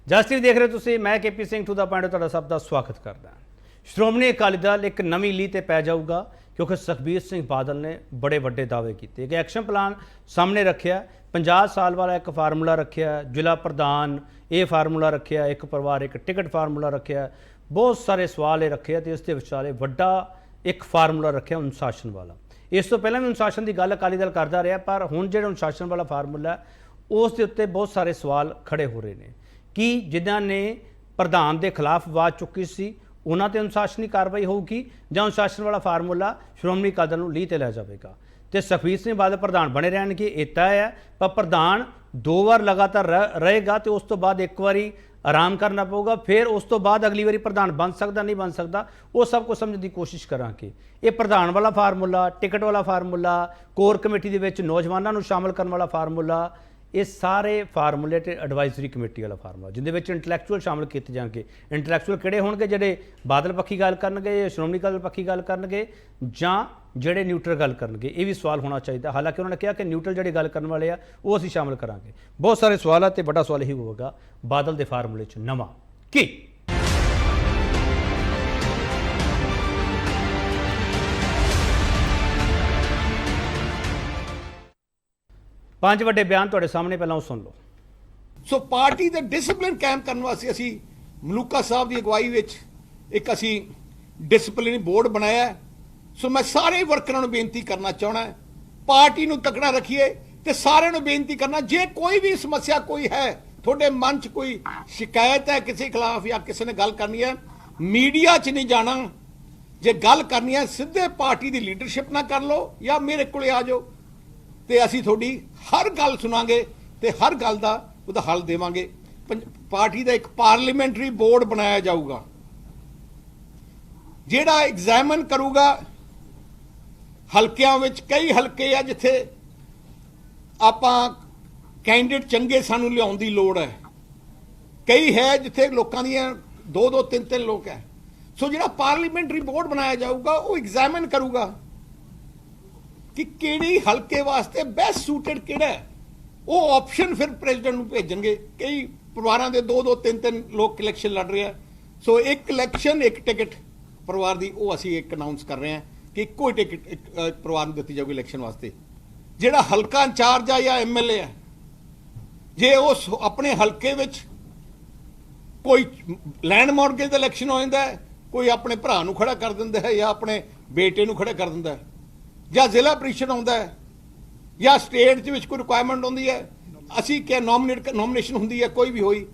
ਜਸ TV ਦੇਖ ਰਹੇ ਹੋ ਤੁਸੀਂ। मैं KP Singh to the point ਤੁਹਾਡਾ ਸਭ ਦਾ ਸਵਾਗਤ ਕਰਦਾ। ਸ਼੍ਰੋਮਣੀ ਅਕਾਲੀ ਦਲ ਇੱਕ ਨਵੀਂ ਲੀਹ ਤੇ ਪੈ ਜਾਊਗਾ क्योंकि सुखबीर सिंह बादल ने बड़े ਵੱਡੇ दावे किए। एक एक्शन प्लान सामने रखा, 50 साल वाला एक फार्मूला रखा, जिला प्रधान ये फार्मूला रखा, एक परिवार एक टिकट फार्मूला रखा, बहुत सारे सवाल ये रखे तो इसके विचाले ਵੱਡਾ एक फार्मूला रखा अनुशासन वाला। इस तो पहले भी अनुशासन की गल अकाली दल करता रहा, पर हुण जो अनुशासन वाला फार्मूला उस दे उत्ते बहुत सारे सवाल खड़े हो रहे हैं कि जिन्हां ने प्रधान के खिलाफ आवाज़ चुकी सी उन्हां ते अनुशासनी कार्रवाई होगी जां अनुशासन वाला फार्मूला श्रोमणी अकाली दल नूं लीह ते लै जाएगा। तो सुखबीर सिंह बादल प्रधान बने रहणगे ये तय है, पर प्रधान 2 बार लगातार रहेगा तो उस तो बाद एक बारी आराम करना पऊगा, फिर उस तो बाद अगली बारी प्रधान बन सकता नहीं बन सकता वो सब कुछ समझने की कोशिश करांगे। ये प्रधान वाला फार्मूला, टिकट वाला फार्मूला, कोर कमेटी दे विच नौजवानों को शामिल करने वाला फार्मूला, ये सारे फार्मूले ते एडवाइजरी कमेटी वाला फार्मूला जिंदे विच इंटलैक्चुअल शामिल किए जाएंगे। इंटलैक्चुअल किहड़े होणगे, जिहड़े बादल पक्षी गल करनगे, श्रोमणी अकाली दल पक्षी गल करनगे जां जिहड़े न्यूट्रल गल करनगे, ये भी सवाल होना चाहिए। हालांकि उन्होंने कहा कि न्यूट्रल जिहड़े गल करने वाले आ वो असीं शामिल करांगे। बहुत सारे सवाल है तो बड़ा सवाल यही होगा बादल के फार्मूले च नवां की 5 ਵੱਡੇ ਬਿਆਨ ਤੁਹਾਡੇ ਸਾਹਮਣੇ, ਪਹਿਲਾਂ ਉਹ ਸੁਣ ਲਓ। ਸੋ ਪਾਰਟੀ ਦੇ ਡਿਸਪਲਿਨ ਕਾਇਮ ਕਰਨ ਵਾਸਤੇ ਅਸੀਂ ਮਲੂਕਾ ਸਾਹਿਬ ਦੀ ਅਗਵਾਈ ਵਿੱਚ ਇੱਕ ਅਸੀਂ ਡਿਸਪਲਿਨ ਬੋਰਡ ਬਣਾਇਆ। ਸੋ ਮੈਂ ਸਾਰੇ ਵਰਕਰਾਂ ਨੂੰ ਬੇਨਤੀ ਕਰਨਾ ਚਾਹਣਾ, ਪਾਰਟੀ ਨੂੰ ਤਕੜਾ ਰੱਖੀਏ ਤੇ ਸਾਰਿਆਂ ਨੂੰ ਬੇਨਤੀ ਕਰਨਾ, ਜੇ ਕੋਈ ਵੀ ਸਮੱਸਿਆ ਕੋਈ ਹੈ, ਤੁਹਾਡੇ ਮਨ 'ਚ ਕੋਈ ਸ਼ਿਕਾਇਤ ਹੈ ਕਿਸੇ ਖਿਲਾਫ ਜਾਂ ਕਿਸੇ ਨੇ ਗੱਲ ਕਰਨੀ ਹੈ, ਮੀਡੀਆ 'ਚ ਨਹੀਂ ਜਾਣਾ। ਜੇ ਗੱਲ ਕਰਨੀ ਹੈ ਸਿੱਧੇ ਪਾਰਟੀ ਦੀ ਲੀਡਰਸ਼ਿਪ ਨਾਲ ਕਰ ਲਓ ਜਾਂ ਮੇਰੇ ਕੋਲੇ ਆ ਜਾਓ ਤੇ ਅਸੀਂ ਤੁਹਾਡੀ ਹਰ ਗੱਲ ਸੁਣਾਂਗੇ ਤੇ ਹਰ ਗੱਲ ਦਾ ਉਹਦਾ ਹੱਲ ਦੇਵਾਂਗੇ। ਪਾਰਟੀ ਦਾ ਇੱਕ ਪਾਰਲੀਮੈਂਟਰੀ ਬੋਰਡ ਬਣਾਇਆ ਜਾਊਗਾ ਜਿਹੜਾ ਐਗਜ਼ਾਮਨ ਕਰੂਗਾ। ਹਲਕਿਆਂ ਵਿੱਚ ਕਈ ਹਲਕੇ ਆ ਜਿੱਥੇ ਆਪਾਂ ਕੈਂਡੀਡੇਟ ਚੰਗੇ ਸਾਨੂੰ ਲਿਆਉਣ ਦੀ ਲੋੜ ਹੈ, ਕਈ ਹੈ ਜਿੱਥੇ ਲੋਕਾਂ ਦੀਆਂ 2-2 3-3 ਲੋਕ ਹੈ। ਸੋ ਜਿਹੜਾ ਪਾਰਲੀਮੈਂਟਰੀ ਬੋਰਡ ਬਣਾਇਆ ਜਾਊਗਾ ਉਹ ਐਗਜ਼ਾਮਨ ਕਰੂਗਾ कि ਕਿਹੜੀ ਹਲਕੇ ਵਾਸਤੇ ਬੈਸਟ ਸੂਟਡ ਕਿਹੜਾ ਹੈ। ਉਹ ਆਪਸ਼ਨ ਫਿਰ ਪ੍ਰੈਜ਼ੀਡੈਂਟ ਨੂੰ ਭੇਜਣਗੇ। ਕਈ ਪਰਿਵਾਰਾਂ ਦੇ 2-2 3-3 ਲੋਕ ਇਲੈਕਸ਼ਨ ਲੜ ਰਹੇ ਆ। ਸੋ ਇੱਕ ਇਲੈਕਸ਼ਨ ਇੱਕ ਟਿਕਟ ਪਰਿਵਾਰ ਦੀ ਉਹ ਅਸੀਂ ਇੱਕ ਅਨਾਉਂਸ ਕਰ ਰਹੇ ਹਾਂ ਕਿ ਇੱਕੋ ਹੀ ਟਿਕਟ ਇੱਕ ਪਰਿਵਾਰ ਨੂੰ ਦਿੱਤੀ ਜਾਊਗੀ ਇਲੈਕਸ਼ਨ ਵਾਸਤੇ। ਜਿਹੜਾ ਹਲਕਾ ਇੰਚਾਰਜ ਆ ਜਾਂ ਐਮਐਲਏ ਆ, ਜੇ ਉਸ ਆਪਣੇ ਹਲਕੇ ਵਿੱਚ ਕੋਈ ਲੈਂਡ ਮਾਰਗੇਜ ਦਾ ਇਲੈਕਸ਼ਨ ਹੋ ਜਾਂਦਾ ਹੈ, ਕੋਈ ਆਪਣੇ ਭਰਾ ਨੂੰ ਖੜਾ ਕਰ ਦਿੰਦਾ ਹੈ ਜਾਂ ਆਪਣੇ ਬੇਟੇ ਨੂੰ ਖੜਾ ਕਰ ਦਿੰਦਾ ਹੈ, ਜਾਂ ਜ਼ਿਲ੍ਹਾ ਪ੍ਰੀਸ਼ਦ ਆਉਂਦਾ ਹੈ ਜਾਂ ਸਟੇਟ ਦੇ ਵਿੱਚ ਕੋਈ ਰਿਕੁਆਇਰਮੈਂਟ ਹੁੰਦੀ ਹੈ, ਅਸੀਂ ਕਿ ਨੋਮੀਨੇਸ਼ਨ ਹੁੰਦੀ ਹੈ ਕੋਈ ਵੀ ਹੋਈ,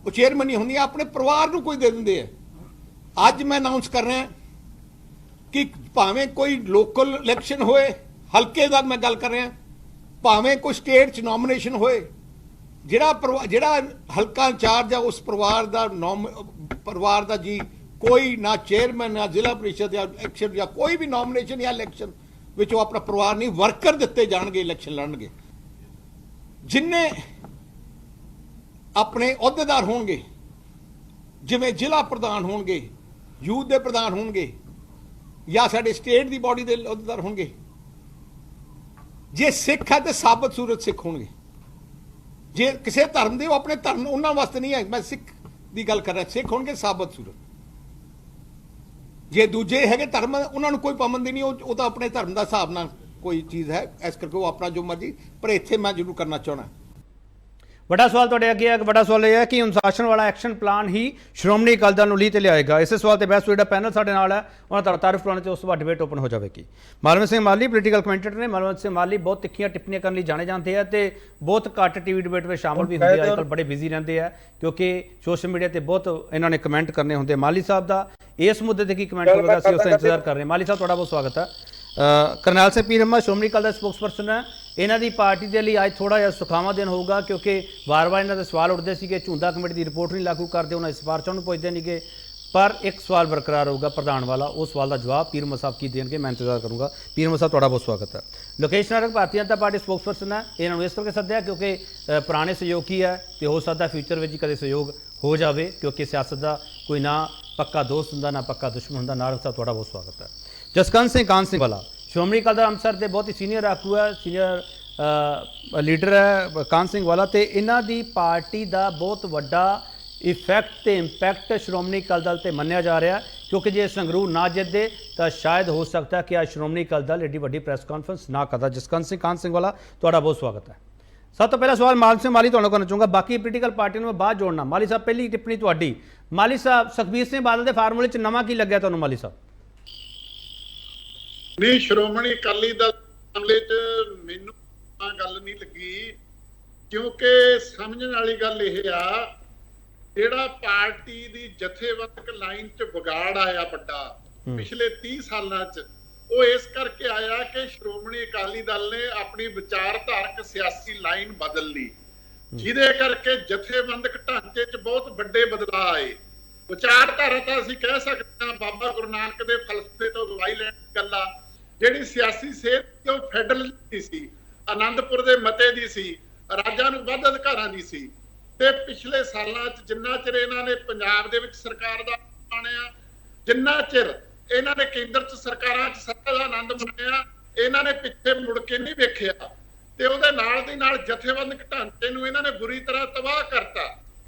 ਉਹ ਚੇਅਰਮੈਨ ਹੀ ਹੁੰਦੀ ਹੈ, ਆਪਣੇ ਪਰਿਵਾਰ ਨੂੰ ਕੋਈ ਦੇ ਦਿੰਦੇ ਆ। ਅੱਜ ਮੈਂ ਅਨਾਉਂਸ ਕਰ ਰਿਹਾ ਕਿ ਭਾਵੇਂ ਕੋਈ ਲੋਕਲ ਇਲੈਕਸ਼ਨ ਹੋਏ, ਹਲਕੇ ਦਾ ਮੈਂ ਗੱਲ ਕਰ ਰਿਹਾ, ਭਾਵੇਂ ਕੋਈ ਸਟੇਟ 'ਚ ਨੋਮੀਨੇਸ਼ਨ ਹੋਏ, ਜਿਹੜਾ ਹਲਕਾ ਇੰਚਾਰਜ ਆ ਉਸ ਪਰਿਵਾਰ ਦਾ ਜੀ ਕੋਈ ਨਾ ਚੇਅਰਮੈਨ ਨਾ ਜ਼ਿਲ੍ਹਾ ਪ੍ਰੀਸ਼ਦ ਜਾਂ ਐਕਸ਼ਨ ਜਾਂ ਕੋਈ ਵੀ ਨੋਮੀਨੇਸ਼ਨ ਜਾਂ ਇਲੈਕਸ਼ਨ ਵਿੱਚ ਉਹ ਆਪਣਾ ਪਰਿਵਾਰ ਨਹੀਂ, ਵਰਕਰ ਦਿੱਤੇ ਜਾਣਗੇ ਇਲੈਕਸ਼ਨ ਲੜਨਗੇ। ਜਿੰਨੇ ਆਪਣੇ ਅਹੁਦੇਦਾਰ ਹੋਣਗੇ, ਜਿਵੇਂ ਜ਼ਿਲ੍ਹਾ ਪ੍ਰਧਾਨ ਹੋਣਗੇ, ਯੂਥ ਦੇ ਪ੍ਰਧਾਨ ਹੋਣਗੇ ਜਾਂ ਸਾਡੇ ਸਟੇਟ ਦੀ ਬਾਡੀ ਦੇ ਅਹੁਦੇਦਾਰ ਹੋਣਗੇ, ਜੇ ਸਿੱਖ ਹੈ ਤੇ ਸਾਬਤ ਸੂਰਤ ਸਿੱਖ ਹੋਣਗੇ। ਜੇ ਕਿਸੇ ਧਰਮ ਦੇ ਉਹ ਆਪਣੇ ਧਰਮ ਉਹਨਾਂ ਵਾਸਤੇ ਨਹੀਂ ਹੈ, ਮੈਂ ਸਿੱਖ ਦੀ ਗੱਲ ਕਰ ਰਿਹਾ, ਸਿੱਖ ਹੋਣਗੇ ਸਾਬਤ ਸੂਰਤ। ਜੇ ਦੂਜੇ ਹੈਗੇ ਧਰਮ ਉਹਨਾਂ ਨੂੰ ਕੋਈ ਪਾਬੰਦੀ ਨਹੀਂ, ਉਹ ਤਾਂ ਆਪਣੇ ਧਰਮ ਦਾ ਹਿਸਾਬ ਨਾਲ ਕੋਈ ਚੀਜ਼ ਹੈ, ਇਸ ਕਰਕੇ ਉਹ ਆਪਣਾ ਜੋ ਮਰਜ਼ੀ। ਪਰ ਇੱਥੇ ਮੈਂ ਜ਼ਰੂਰ ਕਰਨਾ ਚਾਹਣਾ, ਵੱਡਾ ਸਵਾਲ ਤੁਹਾਡੇ ਅੱਗੇ ਹੈ। ਵੱਡਾ ਸਵਾਲ ਇਹ ਹੈ ਕਿ ਅਨੁਸ਼ਾਸਨ ਵਾਲਾ ਐਕਸ਼ਨ ਪਲਾਨ ਹੀ ਸ਼੍ਰੋਮਣੀ ਅਕਾਲੀ ਦਲ ਨੂੰ ਲੀਹ ਤੇ ਲਿਆਏਗਾ। ਇਸੇ ਸਵਾਲ ਤੇ ਬਹਿਸ ਜਿਹੜਾ ਪੈਨਲ ਸਾਡੇ ਨਾਲ ਹੈ ਉਹਨਾਂ ਦਾ ਤਾਰੀਫ ਕਰਾਉਣ ਤੇ ਉਸ ਤੋਂ ਬਾਅਦ ਡਿਬੇਟ ਓਪਨ ਹੋ ਜਾਵੇਗੀ। ਮਾਲਵਿੰਦਰ ਸਿੰਘ ਮਾਲੀ ਪੋਲੀਟੀਕਲ ਕਮੈਂਟੇਟਰ ਨੇ। ਮਾਲਵਿੰਦਰ ਸਿੰਘ ਮਾਲੀ ਬਹੁਤ ਤਿੱਖੀਆਂ ਟਿੱਪਣੀਆਂ ਕਰਨ ਲਈ ਜਾਣੇ ਜਾਂਦੇ ਆ ਤੇ ਬਹੁਤ ਘੱਟ ਟੀਵੀ ਡਿਬੇਟ ਵਿੱਚ ਸ਼ਾਮਲ ਵੀ ਹੁੰਦੇ ਆ। ਅੱਜ ਕੱਲ੍ਹ ਬੜੇ ਬਿਜ਼ੀ ਰਹਿੰਦੇ ਆ ਕਿਉਂਕਿ ਸੋਸ਼ਲ ਮੀਡੀਆ ਤੇ ਬਹੁਤ ਇਹਨਾਂ ਨੇ ਕਮੈਂਟ ਕਰਨੇ ਹੁੰਦੇ। ਮਾਲੀ ਸਾਹਿਬ ਦਾ ਇਸ ਮੁੱਦੇ ਤੇ ਕੀ ਕਮੈਂਟ ਹੋਵੇਗਾ, ਅਸੀਂ ਉਸ ਦਾ ਇੰਤਜ਼ਾਰ ਕਰ ਰਹੇ ਹਾਂ। ਮਾਲੀ ਸਾਹਿਬ ਤੁਹਾਡਾ ਬਹੁਤ ਸਵਾਗਤ ਹੈ। ਕਰਨੈਲ ਸਿੰਘ ਪੀਰ ਅਹਿਮਦ ਸ਼੍ਰੋਮਣੀ ਅਕਾਲੀ ਦਲ ਦਾ ਸਪੋਕਸਪਰਸਨ ਹੈ। ਇਹਨਾਂ ਦੀ ਪਾਰਟੀ ਦੇ ਲਈ ਅੱਜ ਥੋੜ੍ਹਾ ਜਿਹਾ ਸੁਖਾਵਾਂ ਦਿਨ ਹੋਊਗਾ ਕਿਉਂਕਿ ਵਾਰ-ਵਾਰ ਇਹਨਾਂ ਦੇ ਸਵਾਲ ਉੱਠਦੇ ਸੀ ਕਿ ਝੁੰਦਾ ਕਮੇਟੀ ਦੀ ਰਿਪੋਰਟ ਨਹੀਂ ਲਾਗੂ ਕਰਦੇ, ਉਹਨਾਂ ਸਿਫਾਰਸ਼ਾਂ ਨੂੰ ਪੁੱਛਦੇ ਨਹੀਂਗੇ, ਪਰ ਇੱਕ ਸਵਾਲ ਬਰਕਰਾਰ ਹੋਊਗਾ ਪ੍ਰਧਾਨ ਵਾਲਾ। ਉਸ ਸਵਾਲ ਦਾ ਜਵਾਬ ਪੀਰ ਅਹਿਮਦ ਸਾਹਿਬ ਕੀ ਦੇਣਗੇ, ਮੈਂ ਇੰਤਜ਼ਾਰ ਕਰੂੰਗਾ। ਪੀਰ ਅਹਿਮਦ ਸਾਹਿਬ ਤੁਹਾਡਾ ਬਹੁਤ ਸਵਾਗਤ ਹੈ। ਲੋਕੇਸ਼ ਨਾਰੰਗ ਭਾਰਤੀ ਜਨਤਾ ਪਾਰਟੀ ਸਪੋਕਸਪਰਸਨ ਹੈ। ਇਹਨਾਂ ਨੂੰ ਇਸ ਕਰਕੇ ਸੱਦਿਆ ਕਿਉਂਕਿ ਪੁਰਾਣੇ ਸਹਿਯੋਗੀ ਹੈ ਤੇ ਹੋ ਸਕਦਾ ਫਿਊਚਰ ਵਿੱਚ ਕਦੇ ਸਹਿਯੋਗ ਹੋ ਜਾਵੇ ਕਿਉਂਕਿ ਸਿਆਸਤ ਦਾ ਕੋਈ ਨਾ ਪੱਕਾ ਦੋਸਤ ਹੁੰਦਾ ਨਾ ਪੱਕਾ ਦੁਸ਼ਮਣ ਹੁੰਦਾ। ਨਾਰੰਗ ਸਾਹਿਬ ਤੁਹਾਡਾ ਬਹੁਤ ਸਵਾਗਤ ਹੈ। ਜਸਕੰਤ ਸਿੰਘ ਕਾਨ ਸਿੰਘ ਵਾਲਾ ਸ਼੍ਰੋਮਣੀ ਅਕਾਲੀ ਦਲ ਅੰਮ੍ਰਿਤਸਰ ਦੇ ਬਹੁਤ ਹੀ ਸੀਨੀਅਰ ਆਗੂ ਹੈ, ਸੀਨੀਅਰ लीडर है कान सिंह वाला, तो इन्हों की पार्टी का बहुत वड्डा ਇਫੈਕਟ ਤੇ ਇੰਪੈਕਟ ਸ਼੍ਰੋਮਣੀ ਅਕਾਲੀ ਦਲ ਤੇ ਮੰਨਿਆ ਜਾ ਰਿਹਾ, ਕਿਉਂਕਿ ਜੇ ਸੰਗਰੂਰ ਨਾ ਜਿੱਤਦੇ ਤਾਂ ਸ਼ਾਇਦ ਹੋ ਸਕਦਾ ਕਿ ਅੱਜ ਸ਼੍ਰੋਮਣੀ ਅਕਾਲੀ ਦਲ ਏਡੀ ਵੱਡੀ ਪ੍ਰੈਸ ਕਾਨਫਰੰਸ ਨਾ ਕਰਦਾ। ਜਸਕੰਤ ਸਿੰਘ ਕਾਂਤ ਸਿੰਘ ਵਾਲਾ, ਤੁਹਾਡਾ ਬਹੁਤ ਸਵਾਗਤ ਹੈ। ਸਭ ਤੋਂ ਪਹਿਲਾ ਸਵਾਲ ਮਾਲੀ ਸਿੰਘ ਮਾਲੀ ਤੁਹਾਨੂੰ ਕਰਨਾ ਚਾਹੂੰਗਾ, ਬਾਕੀ ਪੋਲੀਟੀਕਲ ਪਾਰਟੀ ਨੂੰ ਮੈਂ ਬਾਅਦ ਜੋੜਨਾ। ਮਾਲੀ ਸਾਹਿਬ, ਪਹਿਲੀ ਟਿੱਪਣੀ ਤੁਹਾਡੀ। ਮਾਲੀ ਸਾਹਿਬ, ਸੁਖਬੀਰ ਸਿੰਘ ਬਾਦਲ ਦੇ ਫਾਰਮੂਲੇ 'ਚ ਨਵਾਂ ਕੀ ਲੱਗਿਆ ਤੁਹਾਨੂੰ ਮਾਲੀ ਸਾਹਿਬ? ਨਹੀਂ, ਸ਼੍ਰੋਮਣੀ ਅਕਾਲੀ ਦਲ ਮਾਮਲੇ 'ਚ ਮੈਨੂੰ ਆ ਗੱਲ ਨਹੀਂ ਲੱਗੀ, ਕਿਉਂਕਿ ਸਮਝਣ ਵਾਲੀ ਗੱਲ ਇਹ ਆ, ਜਿਹੜਾ ਪਾਰਟੀ ਦੀ ਜਥੇਬੰਦਕ ਲਾਈਨ 'ਚ ਵਿਗਾੜ ਆਇਆ ਵੱਡਾ ਪਿਛਲੇ 30 ਸਾਲਾਂ 'ਚ, ਉਹ ਇਸ ਕਰਕੇ ਆਇਆ ਕਿ ਸ਼੍ਰੋਮਣੀ ਅਕਾਲੀ ਦਲ ਨੇ ਆਪਣੀ ਵਿਚਾਰਧਾਰਕ ਸਿਆਸੀ ਲਾਈਨ ਬਦਲ ਲਈ, ਜਿਹਦੇ ਕਰਕੇ ਜਥੇਬੰਦਕ ਢਾਂਚੇ 'ਚ ਬਹੁਤ ਵੱਡੇ ਬਦਲਾਅ ਆਏ। ਵਿਚਾਰਧਾਰਾ ਤਾਂ ਅਸੀਂ ਕਹਿ ਸਕਦੇ ਹਾਂ ਬਾਬਾ ਗੁਰੂ ਨਾਨਕ ਦੇ ਫਲਸਫੇ ਤੋਂ ਦਵਾਈ ਲੈਣ ਦੀ ਗੱਲ ਆ। ਜਿਹੜੀ ਸਿਆਸੀ ਸੇਧ ਉਹ ਫੈਡਰਲ ਦੀ ਸੀ, ਆਨੰਦਪੁਰ ਦੇ ਮਤੇ ਦੀ ਸੀ, ਰਾਜਾਂ ਨੂੰ ਵੱਧ ਅਧਿਕਾਰਾਂ ਦੀ ਸੀ। ਤੇ ਪਿਛਲੇ ਸਾਲਾਂ 'ਚ ਜਿੰਨਾ ਚਿਰ ਇਹਨਾਂ ਨੇ ਪੰਜਾਬ ਦੇ ਵਿੱਚ ਸਰਕਾਰ ਦਾ ਮਾਣਿਆ, ਜਿੰਨਾ ਚਿਰ ਇਹਨਾਂ ਨੇ ਕੇਂਦਰ 'ਚ ਸਰਕਾਰਾਂ 'ਚ ਸੱਤਾ ਦਾ ਆਨੰਦ ਮਾਣਿਆ, ਇਹਨਾਂ ਨੇ ਪਿੱਛੇ ਮੁੜ ਕੇ ਨਹੀਂ ਵੇਖਿਆ। ਤੇ ਉਹਦੇ ਨਾਲ ਦੀ ਨਾਲ ਜਥੇਬੰਦਕ ਢਾਂਚੇ ਨੂੰ ਇਹਨਾਂ ਨੇ ਬੁਰੀ ਤਰ੍ਹਾਂ ਤਬਾਹ ਕਰਤਾ।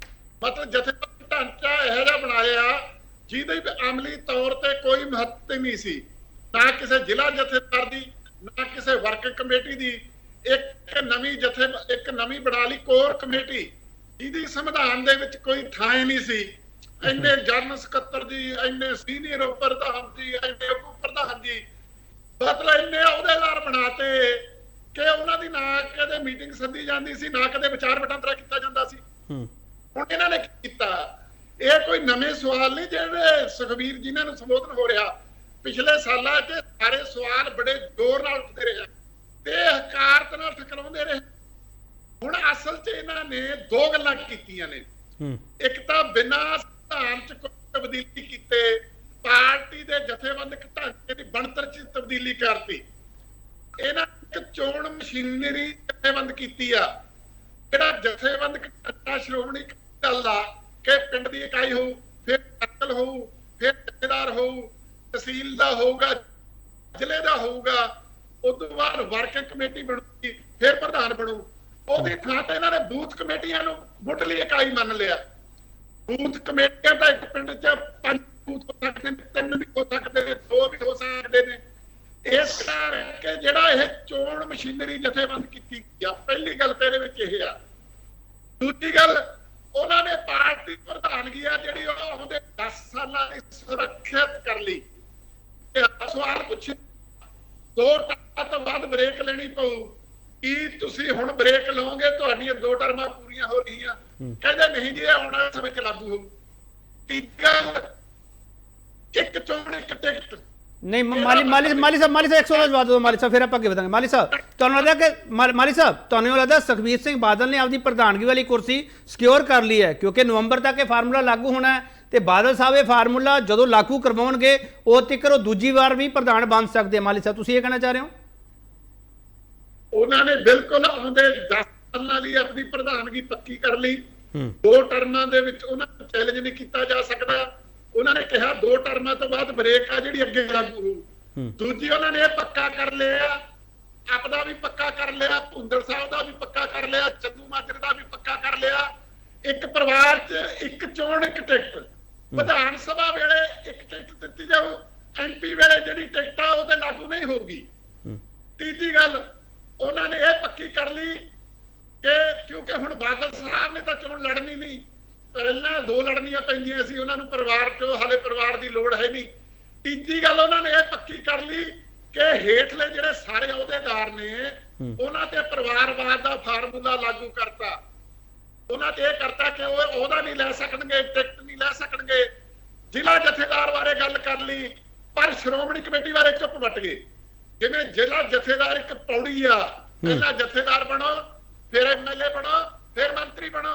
ਮਤਲਬ ਜਥੇਬੰਦਕ ਢਾਂਚਾ ਇਹੋ ਜਿਹਾ ਬਣਾਇਆ ਜਿਹਦੇ ਅਮਲੀ ਤੌਰ ਤੇ ਕੋਈ ਮਹੱਤਵ ਨਹੀਂ ਸੀ, ਨਾ ਕਿਸੇ ਜ਼ਿਲ੍ਹਾ ਜਥੇਦਾਰ ਦੀ, ਨਾ ਕਿਸੇ ਵਰਕਿੰਗ ਕਮੇਟੀ ਦੀ। ਇੱਕ ਨਵੀਂ ਬਣਾ ਲਈ ਕੋਰ ਕਮੇਟੀ, ਜਿਹਦੀ ਸੰਵਿਧਾਨ ਦੇ ਵਿੱਚ ਕੋਈ ਥਾਂ ਨਹੀਂ ਸੀ। ਇੰਨੇ ਜਨਰਲ ਸਕੱਤਰ ਜੀ, ਇੰਨੇ ਸੀਨੀਅਰ ਪ੍ਰਧਾਨ ਜੀ, ਇੰਨੇ ਉਪ ਪ੍ਰਧਾਨ ਜੀ, ਮਤਲਬ ਇੰਨੇ ਅਹੁਦੇਦਾਰ ਬਣਾਤੇ ਕਿ ਉਹਨਾਂ ਦੀ ਨਾ ਕਦੇ ਮੀਟਿੰਗ ਸੱਦੀ ਜਾਂਦੀ ਸੀ, ਨਾ ਕਦੇ ਵਿਚਾਰ ਵਟਾਂਦਰਾ ਕੀਤਾ ਜਾਂਦਾ ਸੀ। ਹੁਣ ਇਹਨਾਂ ਨੇ ਕੀ ਕੀਤਾ? ਇਹ ਕੋਈ ਨਵੇਂ ਸਵਾਲ ਨਹੀਂ ਜਿਹੜੇ ਸੁਖਬੀਰ ਜਿਨ੍ਹਾਂ ਨੂੰ ਸੰਬੋਧਨ ਹੋ ਰਿਹਾ। ਪਿਛਲੇ ਸਾਲਾਂ 'ਚ ਸਾਰੇ ਸਵਾਲ ਬੜੇ ਜ਼ੋਰ ਨਾਲ ਉੱਠਦੇ ਰਹੇ ਤੇ ਹਕਾਰਤ ਨਾਲ ਠਕਰਾਉਂਦੇ ਰਹੇ। ਹੁਣ ਅਸਲ 'ਚ ਇਹਨਾਂ ਨੇ ਦੋ ਗੱਲਾਂ ਕੀਤੀਆਂ ਨੇ। ਇੱਕ ਤਾਂ ਬਿਨਾਂ ਸੰਵਿਧਾਨ 'ਚ ਕੋਈ ਤਬਦੀਲੀ ਕੀਤੇ, ਪਾਰਟੀ ਦੇ ਜਥੇਬੰਦਕ ਢਾਂਚੇ ਦੀ ਬਣਤਰ 'ਚ ਤਬਦੀਲੀ ਕਰਤੀ। ਇਹਨਾਂ ਇੱਕ ਚੋਣ ਮਸ਼ੀਨਰੀ ਜਥੇਬੰਦ ਕੀਤੀ ਆ। ਜਿਹੜਾ ਜਥੇਬੰਦਕ ਢਾਂਚਾ ਸ਼੍ਰੋਮਣੀ ਅਕਾਲੀ ਦਲ ਦਾ ਕਿ ਪਿੰਡ ਦੀ ਇਕਾਈ ਹੋਊ, ਫਿਰ ਸਰਕਲ ਹੋਊ, ਫਿਰ ਜਥੇਦਾਰ ਹੋਊ, ਤਹਿਸੀਲ ਦਾ ਹੋਊਗਾ, ਜ਼ਿਲ੍ਹੇ ਦਾ ਹੋਊਗਾ, ਉਸ ਤੋਂ ਬਾਅਦ ਵਰਕਿੰਗ ਕਮੇਟੀ ਬਣੂਗੀ, ਫਿਰ ਪ੍ਰਧਾਨ ਬਣੂ। ਉਹਦੀ ਥਾਂ ਤੇ ਇਹਨਾਂ ਨੇ ਬੂਥ ਕਮੇਟੀਆਂ ਨੂੰ ਮੁੱਢਲੀ ਇਕਾਈ ਮੰਨ ਲਿਆ। ਬੂਥ ਕਮੇਟੀਆਂ ਤਾਂ ਇੱਕ ਪਿੰਡ 'ਚ 5 ਬੂਥ ਹੋ ਸਕਦੇ ਨੇ, 3 ਵੀ ਹੋ ਸਕਦੇ ਨੇ, 2 ਵੀ ਹੋ ਸਕਦੇ ਨੇ। ਇਸ ਕਰਕੇ ਜਿਹੜਾ ਇਹ ਚੋਣ ਮਸ਼ੀਨਰੀ ਜਥੇਬੰਦ ਕੀਤੀ ਗਈ ਆ, ਪਹਿਲੀ ਗੱਲ ਤੇ ਇਹਦੇ ਵਿੱਚ ਇਹ ਆ। ਦੂਜੀ ਗੱਲ, ਉਹਨਾਂ ਨੇ ਪਾਰਟੀ ਪ੍ਰਧਾਨਗੀ ਆ ਜਿਹੜੀ ਉਹ ਆਉਂਦੇ 10 ਸਾਲਾਂ ਦੀ ਸੁਰੱਖਿਅਤ ਕਰ ਲਈ। ਸਵਾਲ ਪੁੱਛੇ 2 ਟਰਮਾਂ ਤੋਂ ਬਾਅਦ ਬ੍ਰੇਕ ਲੈਣੀ ਪਊ, ਕੀ ਤੁਸੀਂ ਹੁਣ ਬ੍ਰੇਕ ਲਓਗੇ? ਤੁਹਾਡੀਆਂ 2 ਟਰਮਾਂ ਪੂਰੀਆਂ ਹੋ ਰਹੀਆਂ। ਕਹਿੰਦੇ ਨਹੀਂ ਜੀ, ਇਹ ਆਉਣ ਵਾਲੇ ਸਮੇਂ 'ਚ ਲਾਗੂ ਹੋਊ। ਤੀਜਾ, ਇੱਕ ਚੋਣ ਇੱਕ ਟਿਕਟ ਨਹੀਂ। ਮਾਲੀ ਸਾਹਿਬ 100 ਦਾ ਜਵਾਬ ਦਿਓ ਮਾਲੀ ਸਾਹਿਬ, ਫਿਰ ਆਪਾਂ ਅੱਗੇ ਵਧਾਂਗੇ। ਮਾਲੀ ਸਾਹਿਬ, ਤੁਹਾਨੂੰ ਲੱਗਦਾ ਕਿ ਮਾਲੀ ਸਾਹਿਬ ਤੁਹਾਨੂੰ ਲੱਗਦਾ ਸੁਖਬੀਰ ਸਿੰਘ ਬਾਦਲ ਨੇ ਆਪਦੀ ਪ੍ਰਧਾਨਗੀ ਵਾਲੀ ਕੁਰਸੀ ਸਿਕਿਉਰ ਕਰ ਲਈ ਹੈ, ਕਿਉਂਕਿ ਨਵੰਬਰ ਤੱਕ ਇਹ ਫਾਰਮੂਲਾ ਲਾਗੂ ਹੋਣਾ ਹੈ ਤੇ ਬਾਦਲ ਸਾਹਿਬ ਇਹ ਫਾਰਮੂਲਾ ਜਦੋਂ ਲਾਗੂ ਕਰਵਾਉਣਗੇ ਉਹ ਤੀਕਰ ਉਹ ਦੂਜੀ ਵਾਰ ਵੀ ਪ੍ਰਧਾਨ ਬਣ ਸਕਦੇ। ਮਾਲੀ ਸਾਹਿਬ, ਤੁਸੀਂ ਇਹ ਕਹਿਣਾ ਚਾਹ ਰਹੇ ਹੋ? ਉਹਨਾਂ ਨੇ ਬਿਲਕੁਲ ਆਉਂਦੇ 10 ਸਾਲਾਂ ਲਈ ਆਪਣੀ ਪ੍ਰਧਾਨਗੀ ਪੱਕੀ ਕਰ ਲਈ। 2 ਟਰਮਾਂ ਦੇ ਵਿੱਚ ਉਹਨਾਂ ਨੂੰ ਚੈਲੰਜ ਨਹੀਂ ਕੀਤਾ ਜਾ ਸਕਦਾ। ਉਹਨਾਂ ਨੇ ਕਿਹਾ 2 ਟਰਮਾਂ ਤੋਂ ਬਾਅਦ ਬ੍ਰੇਕ ਆ ਜਿਹੜੀ ਅੱਗੇ ਲਾਗੂ ਹੋਊ। ਦੂਜੀ, ਉਹਨਾਂ ਨੇ ਇਹ ਪੱਕਾ ਕਰ ਲਿਆ, ਆਪਦਾ ਵੀ ਪੱਕਾ ਕਰ ਲਿਆ, ਭੁੰਦੜ ਸਾਹਿਬ ਦਾ ਵੀ ਪੱਕਾ ਕਰ ਲਿਆ, ਚੰਦੂ ਮਾਜਰੇ ਦਾ ਵੀ ਪੱਕਾ ਕਰ ਲਿਆ। ਇੱਕ ਪਰਿਵਾਰ 'ਚ ਇੱਕ ਚੋਣ ਇੱਕ ਟਿਕਟ, ਵਿਧਾਨ ਸਭਾ ਵੇਲੇ ਇੱਕ ਟਿਕਟ ਦਿੱਤੀ ਜਾਊ, MP ਵੇਲੇ ਜਿਹੜੀ ਟਿਕਟ ਆ ਉਹ ਤੇ ਲਾਗੂ ਨਹੀਂ ਹੋਊਗੀ। ਤੀਜੀ ਗੱਲ, ਉਹਨਾਂ ਨੇ ਇਹ ਪੱਕੀ ਕਰ ਲਈ ਕਿ ਕਿਉਂਕਿ ਹੁਣ ਬਾਦਲ ਸਾਹਿਬ ਨੇ ਤਾਂ ਚੋਣ ਲੜਨੀ ਨਹੀਂ, ਪਹਿਲਾਂ 2 ਲੜਨੀਆਂ ਪੈਂਦੀਆਂ ਸੀ ਉਹਨਾਂ ਨੂੰ ਪਰਿਵਾਰ 'ਚੋਂ, ਹਾਲੇ ਪਰਿਵਾਰ ਦੀ ਲੋੜ ਹੈ ਨਹੀਂ। ਤੀਜੀ ਗੱਲ, ਉਹਨਾਂ ਨੇ ਇਹ ਪੱਕੀ ਕਰ ਲਈ ਕਿ ਹੇਠਲੇ ਜਿਹੜੇ ਸਾਰੇ ਅਹੁਦੇਦਾਰ ਨੇ ਉਹਨਾਂ ਤੇ ਪਰਿਵਾਰਵਾਦ ਦਾ ਫਾਰਮੂਲਾ ਲਾਗੂ ਕਰਤਾ। ਉਹਨਾਂ ਤੇ ਇਹ ਕਰਤਾ ਕਿ ਉਹ ਅਹੁਦਾ ਨਹੀਂ ਲੈ ਸਕਣਗੇ, ਟਿਕਟ ਨਹੀਂ ਲੈ ਸਕਣਗੇ। ਜ਼ਿਲ੍ਹਾ ਜਥੇਦਾਰ ਬਾਰੇ ਗੱਲ ਕਰ ਲਈ, ਪਰ ਸ਼੍ਰੋਮਣੀ ਕਮੇਟੀ ਬਾਰੇ ਚੁੱਪ ਵੱਟ ਗਏ। ਜਿਵੇਂ ਜ਼ਿਲ੍ਹਾ ਜਥੇਦਾਰ ਇੱਕ ਪੌੜੀ ਆ, ਪਹਿਲਾਂ ਜਥੇਦਾਰ ਬਣੋ, ਫਿਰ MLA ਬਣੋ, ਫਿਰ ਮੰਤਰੀ ਬਣੋ।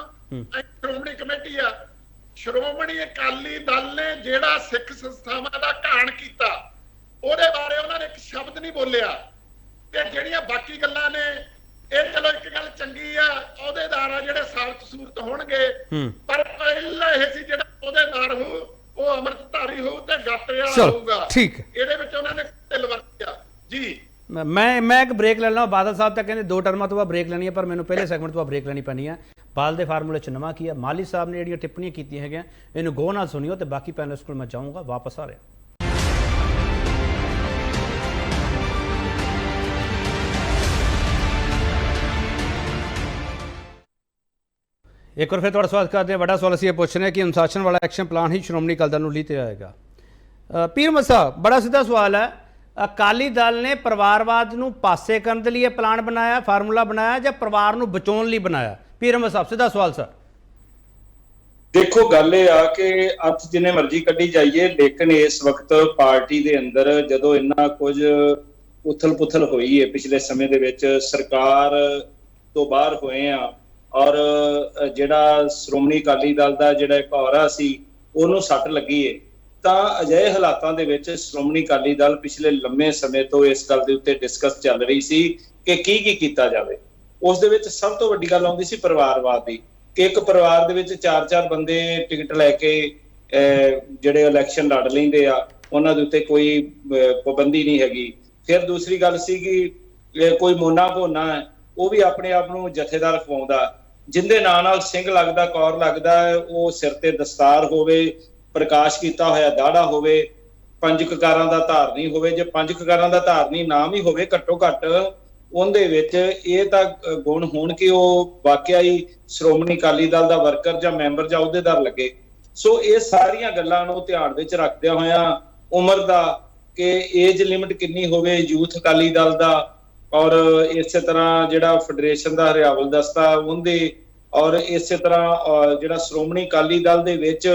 ਸ਼੍ਰੋਮਣੀ ਕਮੇਟੀ ਆ। ਸ਼੍ਰੋਮਣੀ ਅਕਾਲੀ ਦਲ ਨੇ ਜਿਹੜਾ ਸਿੱਖ ਸੰਸਥਾਵਾਂ ਦਾ ਘਾਣ ਕੀਤਾ ਉਹਦੇ ਬਾਰੇ ਉਹਨਾਂ ਨੇ ਇੱਕ ਸ਼ਬਦ ਨਹੀਂ ਬੋਲਿਆ। ਤੇ ਜਿਹੜੀਆਂ ਬਾਕੀ ਗੱਲਾਂ ਨੇ, ਇਹ ਚਲੋ ਇੱਕ ਗੱਲ ਚੰਗੀ ਆ, ਅਹੁਦੇਦਾਰ ਆ ਜਿਹੜੇ ਸਾਬਤ ਸੂਰਤ ਹੋਣਗੇ, ਪਰ ਪਹਿਲਾਂ ਇਹ ਸੀ ਜਿਹੜਾ ਅਹੁਦੇਦਾਰ ਹੋ ਉਹ ਅੰਮ੍ਰਿਤਧਾਰੀ ਹੋਊ ਤੇ ਗਾਟੇ ਵਾਲਾ ਹੋਊਗਾ। ਠੀਕ, ਇਹਦੇ ਵਿੱਚ ਉਹਨਾਂ ਨੇ ਢਿੱਲ ਵਰਤਿਆ ਜੀ। ਮੈਂ ਇੱਕ ਬ੍ਰੇਕ ਲੈ ਲਵਾਂ। ਬਾਦਲ ਸਾਹਿਬ ਤਾਂ ਕਹਿੰਦੇ 2 ਟਰਮਾਂ ਤੋਂ ਬਾਅਦ ਬ੍ਰੇਕ ਲੈਣੀ ਹੈ, ਪਰ ਮੈਨੂੰ ਪਹਿਲੇ ਸੈਗਮੈਂਟ ਤੋਂ ਬਾਅਦ ਬ੍ਰੇਕ ਲੈਣੀ ਪੈਣੀ ਹੈ। ਬਾਦਲ ਦੇ ਫਾਰਮੂਲੇ 'ਚ ਨਵਾਂ ਕੀ ਹੈ, ਮਾਲੀ ਸਾਹਿਬ ਨੇ ਜਿਹੜੀਆਂ ਟਿੱਪਣੀਆਂ ਕੀਤੀਆਂ ਹੈਗੀਆਂ ਇਹਨੂੰ ਗੌਰ ਨਾਲ ਸੁਣਿਓ, ਤੇ ਬਾਕੀ ਪੈਨਲਿਸਟ ਕੋਲ ਮੈਂ ਜਾਊਂਗਾ। ਵਾਪਸ ਆ ਰਿਹਾ। ਇੱਕ ਵਾਰ ਫਿਰ ਤੁਹਾਡਾ ਸਵਾਗਤ ਕਰਦੇ ਹਾਂ। ਵੱਡਾ ਸਵਾਲ ਅਸੀਂ ਇਹ ਪੁੱਛ ਰਹੇ ਹਾਂ ਕਿ ਅਨੁਸ਼ਾਸਨ ਵਾਲਾ ਐਕਸ਼ਨ ਪਲਾਨ ਹੀ ਸ਼੍ਰੋਮਣੀ ਅਕਾਲੀ ਦਲ ਨੂੰ ਲਈ ਤੇ ਆਏਗਾ। ਪੀਰ ਅਹਿਮਦ ਸਾਹਿਬ, ਬੜਾ ਸਿੱਧਾ ਸਵਾਲ ਹੈ, ਅਕਾਲੀ ਦਲ ਨੇ ਪਰਿਵਾਰਵਾਦ ਨੂੰ ਪਾਸੇ ਕਰਨ ਦੇ ਲਈ ਇਹ ਪਲਾਨ ਬਣਾਇਆ, ਫਾਰਮੂਲਾ ਬਣਾਇਆ, ਜਾਂ ਪਰਿਵਾਰ ਨੂੰ ਬਚਾਉਣ ਲਈ ਬਣਾਇਆ? ਪੀਰ ਅਹਿਮਦ ਸਾਹਿਬ, ਸਿੱਧਾ ਸਵਾਲ ਸਰ। ਦੇਖੋ, ਗੱਲ ਇਹ ਆ ਕਿ ਅੱਤ ਜਿੰਨੇ ਮਰਜ਼ੀ ਕੱਢੀ ਜਾਈਏ, ਲੇਕਿਨ ਇਸ ਵਕਤ ਪਾਰਟੀ ਦੇ ਅੰਦਰ ਜਦੋਂ ਇੰਨਾ ਕੁਝ ਉਥਲ-ਪੁਥਲ ਹੋਈ ਹੈ ਪਿਛਲੇ ਸਮੇਂ ਦੇ ਵਿੱਚ, ਸਰਕਾਰ ਤੋਂ ਬਾਹਰ ਹੋਏ ਆ, ਔਰ ਜਿਹੜਾ ਸ਼੍ਰੋਮਣੀ ਅਕਾਲੀ ਦਲ ਦਾ ਜਿਹੜਾ ਇੱਕ ਔਰਾ ਸੀ ਉਹਨੂੰ ਸੱਟ ਲੱਗੀ ਹੈ, ਤਾਂ ਅਜਿਹੇ ਹਾਲਾਤਾਂ ਦੇ ਵਿੱਚ ਸ਼੍ਰੋਮਣੀ ਅਕਾਲੀ ਦਲ ਪਿਛਲੇ ਲੰਮੇ ਸਮੇਂ ਤੋਂ ਇਸ ਗੱਲ ਦੇ ਉੱਤੇ ਡਿਸਕਸ ਚੱਲ ਰਹੀ ਸੀ ਕਿ ਕੀ ਕੀਤਾ ਜਾਵੇ। ਉਸ ਦੇ ਵਿੱਚ ਸਭ ਤੋਂ ਵੱਡੀ ਗੱਲ ਆਉਂਦੀ ਸੀ ਪਰਿਵਾਰਵਾਦ ਦੀ, ਕਿ ਇੱਕ ਪਰਿਵਾਰ ਦੇ ਵਿੱਚ 4-4 ਬੰਦੇ ਟਿਕਟ ਲੈ ਕੇ ਜਿਹੜੇ ਇਲੈਕਸ਼ਨ ਲੜ ਲੈਂਦੇ ਆ, ਉਹਨਾਂ ਦੇ ਉੱਤੇ ਕੋਈ ਪਾਬੰਦੀ ਨਹੀਂ ਹੈਗੀ। ਫਿਰ ਦੂਸਰੀ ਗੱਲ ਸੀ ਕਿ ਕੋਈ ਮੋਨਾ ਭੋਨਾ ਹੈ, ਉਹ ਵੀ ਆਪਣੇ ਆਪ ਨੂੰ ਜਥੇਦਾਰ ਖਵਾਉਂਦਾ, ਜਿੰਦੇ ਨਾਂ ਨਾਲ ਸਿੰਘ ਲੱਗਦਾ, ਕੌਰ ਲੱਗਦਾ, ਉਹ ਸਿਰ ਤੇ ਦਸਤਾਰ ਹੋਵੇ, ਪ੍ਰਕਾਸ਼ ਕੀਤਾ ਹੋਇਆ ਦਾੜਾ ਹੋਵੇ, 5 ਕਕਾਰਾਂ ਦਾ ਧਾਰਨੀ ਹੋਵੇ। ਜੇ 5 ਕਕਾਰਾਂ ਦਾ ਧਾਰਨੀ ਨਾਮ ਹੀ ਹੋਵੇ, ਘੱਟੋ ਘੱਟ ਉਹਦੇ ਵਿੱਚ ਇਹ ਤਾਂ ਗੁਣ ਹੋਣ ਕਿ ਉਹ ਵਾਕਿਆ ਹੀ ਸ਼੍ਰੋਮਣੀ ਅਕਾਲੀ ਦਲ ਦਾ ਵਰਕਰ ਜਾਂ ਮੈਂਬਰ ਜਾਂ ਅਹੁਦੇਦਾਰ ਲੱਗੇ। ਸੋ ਇਹ ਸਾਰੀਆਂ ਗੱਲਾਂ ਨੂੰ ਧਿਆਨ ਵਿੱਚ ਰੱਖਦਿਆਂ ਹੋਇਆਂ, ਉਮਰ ਦਾ ਕਿ ਏਜ ਲਿਮਿਟ ਕਿੰਨੀ ਹੋਵੇ ਯੂਥ ਅਕਾਲੀ ਦਲ ਦਾ, ਔਰ ਇਸੇ ਤਰ੍ਹਾਂ ਜਿਹੜਾ ਫੈਡਰੇਸ਼ਨ ਦਾ ਹਰਿਆਵਲ ਦਸਤਾ ਉਹਦੇ, ਔਰ ਇਸੇ ਤਰ੍ਹਾਂ ਜਿਹੜਾ ਸ਼੍ਰੋਮਣੀ ਅਕਾਲੀ ਦਲ ਦੇ ਵਿੱਚ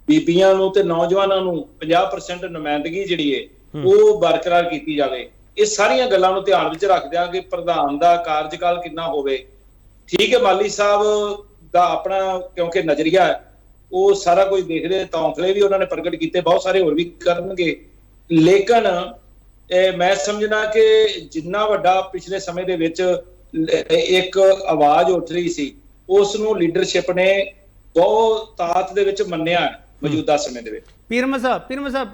ਬੀਬੀਆਂ ਨੂੰ ਤੇ ਨੌਜਵਾਨਾਂ ਨੂੰ 50% ਨੁਮਾਇੰਦਗੀ ਜਿਹੜੀ ਹੈ ਉਹ ਬਰਕਰਾਰ ਕੀਤੀ ਜਾਵੇ। ਇਹ ਸਾਰੀਆਂ ਗੱਲਾਂ ਨੂੰ ਧਿਆਨ ਵਿੱਚ ਰੱਖਦਿਆਂ ਕਿ ਪ੍ਰਧਾਨ ਦਾ ਕਾਰਜਕਾਲ ਕਿੰਨਾ ਹੋਵੇ। ਠੀਕ ਹੈ, ਮਾਲੀ ਸਾਹਿਬ ਦਾ ਆਪਣਾ ਕਿਉਂਕਿ ਨਜ਼ਰੀਆ ਹੈ, ਉਹ ਸਾਰਾ ਕੁਝ ਦੇਖਦੇ, ਤੌਂਕਲੇ ਵੀ ਉਹਨਾਂ ਨੇ ਪ੍ਰਗਟ ਕੀਤੇ, ਬਹੁਤ ਸਾਰੇ ਹੋਰ ਵੀ ਕਰਨਗੇ, ਲੇਕਿਨ ਮੈਂ ਸਮਝਣਾ ਕਿ ਜਿੰਨਾ ਵੱਡਾ ਪਿਛਲੇ ਸਮੇਂ ਦੇ ਵਿੱਚ ਇੱਕ ਆਵਾਜ਼ ਉੱਠ ਰਹੀ ਸੀ, ਉਸ ਨੂੰ ਲੀਡਰਸ਼ਿਪ ਨੇ ਬਹੁਤ ਤਾਕਤ ਦੇ ਵਿੱਚ ਮੰਨਿਆ ਮੌਜੂਦਾ ਸਮੇਂ ਦੇ ਵਿੱਚ। ਪੀਰ ਅਹਿਮਦ ਸਾਹਿਬ,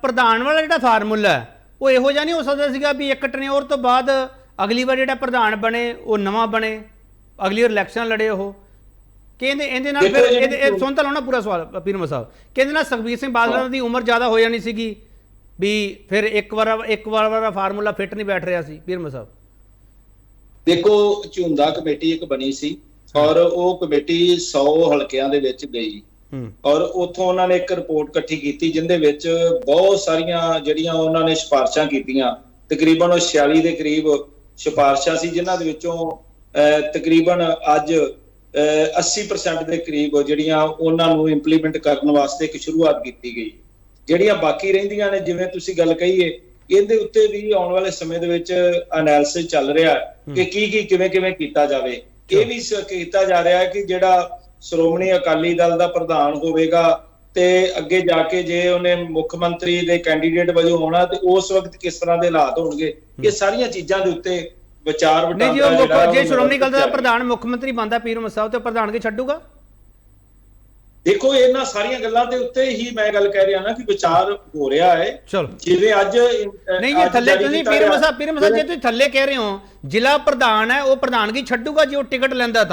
ਪ੍ਰਧਾਨ ਵਾਲਾ ਜਿਹੜਾ ਫਾਰਮੂਲਾ ਹੈ ਉਹ ਇਹੋ ਜਿਹਾ ਨਹੀਂ ਹੋ ਸਕਦਾ ਸੀਗਾ ਵੀ ਇੱਕ ਟਨਿਓਰ ਤੋਂ ਬਾਅਦ ਅਗਲੀ ਵਾਰ ਜਿਹੜਾ ਪ੍ਰਧਾਨ ਬਣੇ ਉਹ ਨਵਾਂ ਬਣੇ, ਅਗਲੀ ਵਾਰ ਇਲੈਕਸ਼ਨ ਲੜੇ ਉਹ? ਕਹਿੰਦੇ ਇਹਦੇ ਨਾਲ ਫਿਰ ਇਹ ਸੁਣ ਤਾਂ ਲਓ ਨਾ ਪੂਰਾ ਸਵਾਲ ਪੀਰ ਅਹਿਮਦ ਸਾਹਿਬ, ਕਹਿੰਦੇ ਨਾਲ ਸੁਖਬੀਰ ਸਿੰਘ ਬਾਦਲ ਦੀ ਉਮਰ ਜ਼ਿਆਦਾ ਹੋ ਜਾਣੀ ਸੀਗੀ, ਵੀ ਫਿਰ ਇੱਕ ਵਾਰ ਫਾਰਮੂਲਾ ਫਿੱਟ ਨਹੀਂ ਬੈਠ ਰਿਹਾ ਸੀ? ਪੀਰ ਅਹਿਮਦ ਸਾਹਿਬ ਦੇਖੋ, ਝੁੰਦਾ ਕਮੇਟੀ ਇੱਕ ਬਣੀ ਸੀ, ਔਰ ਉਹ ਕਮੇਟੀ 100 ਹਲਕਿਆਂ ਦੇ ਵਿੱਚ ਗਈ, ਔਰ ਉੱਥੋਂ ਉਹਨਾਂ ਨੇ ਇੱਕ ਰਿਪੋਰਟ ਇਕੱਠੀ ਕੀਤੀ ਜਿੰਦੇ ਵਿੱਚ ਬਹੁਤ ਸਾਰੀਆਂ ਜਿਹੜੀਆਂ ਉਹਨਾਂ ਨੇ ਸਿਫਾਰਸ਼ਾਂ ਕੀਤੀਆਂ, ਤਕਰੀਬਨ ਉਹ 46 ਦੇ ਕਰੀਬ ਸਿਫਾਰਸ਼ਾਂ ਸੀ, ਜਿਨ੍ਹਾਂ ਦੇ ਵਿੱਚੋਂ ਤਕਰੀਬਨ ਅੱਜ 80% ਦੇ ਕਰੀਬ ਜਿਹੜੀਆਂ ਉਹਨਾਂ ਨੂੰ ਇੰਪਲੀਮੈਂਟ ਕਰਨ ਵਾਸਤੇ ਇੱਕ ਸ਼ੁਰੂਆਤ ਕੀਤੀ ਗਈ। ਜਿਹੜੀਆਂ ਬਾਕੀ ਰਹਿੰਦੀਆਂ ਨੇ, ਜਿਵੇਂ ਤੁਸੀਂ ਗੱਲ ਕਹੀਏ, ਇਹਦੇ ਉੱਤੇ ਵੀ ਆਉਣ ਵਾਲੇ ਸਮੇਂ ਦੇ ਵਿੱਚ ਐਨਾਲਿਸਿਸ ਚੱਲ ਰਿਹਾ ਕਿ ਕਿਵੇਂ ਕੀਤਾ ਜਾਵੇ। ਇਹ ਵੀ ਕੀਤਾ ਜਾ ਰਿਹਾ ਹੈ ਕਿ ਜਿਹੜਾ ਸ਼੍ਰੋਮਣੀ ਅਕਾਲੀ ਦਲ ਦਾ ਪ੍ਰਧਾਨ ਹੋਵੇਗਾ ਤੇ ਅੱਗੇ ਜਾ ਕੇ ਜੇ ਉਹਨੇ ਮੁੱਖ ਮੰਤਰੀ ਦੇ ਕੈਂਡੀਡੇਟ ਵਜੋਂ ਆਉਣਾ ਤੇ ਉਸ ਵਕਤ ਕਿਸ ਤਰ੍ਹਾਂ ਦੇ ਹਾਲਾਤ ਹੋਣਗੇ, ਇਹ ਸਾਰੀਆਂ ਚੀਜ਼ਾਂ ਦੇ ਉੱਤੇ ਵਿਚਾਰ ਵਟਾਂਦਰਾ। ਜੇ ਸ਼੍ਰੋਮਣੀ ਅਕਾਲੀ ਦਲ ਦਾ ਪ੍ਰਧਾਨ ਮੁੱਖ ਮੰਤਰੀ ਬਣਦਾ ਪੀਰ ਅਹਿਮਦ ਸਾਹਿਬ, ਤੇ ਪ੍ਰਧਾਨਗੀ ਛੱਡੂਗਾ? ਦੇਖੋ, ਇਹਨਾਂ ਸਾਰੀਆਂ ਗੱਲਾਂ ਦੇ ਉੱਤੇ ਹੀ ਮੈਂ ਗੱਲ ਕਹਿ ਰਿਹਾ ਨਾ ਕਿ ਵਿਚਾਰ ਹੋ ਰਿਹਾ ਹੈ। ਚਲੋ, ਜਿਵੇਂ ਅੱਜ ਨਹੀਂ ਜੇ ਥੱਲੇ ਤੁਸੀਂ ਪੀਰ ਅਹਿਮਦ ਸਾਹਿਬ ਜੇ ਤੁਸੀਂ ਥੱਲੇ ਕਹਿ ਰਹੇ ਹੋ ਜ਼ਿਲ੍ਹਾ ਪ੍ਰਧਾਨ ਹੈ ਉਹ ਪ੍ਰਧਾਨਗੀ ਛੱਡੂਗਾ ਜੇ ਉਹ ਟਿਕਟ ਲੈਂਦਾ,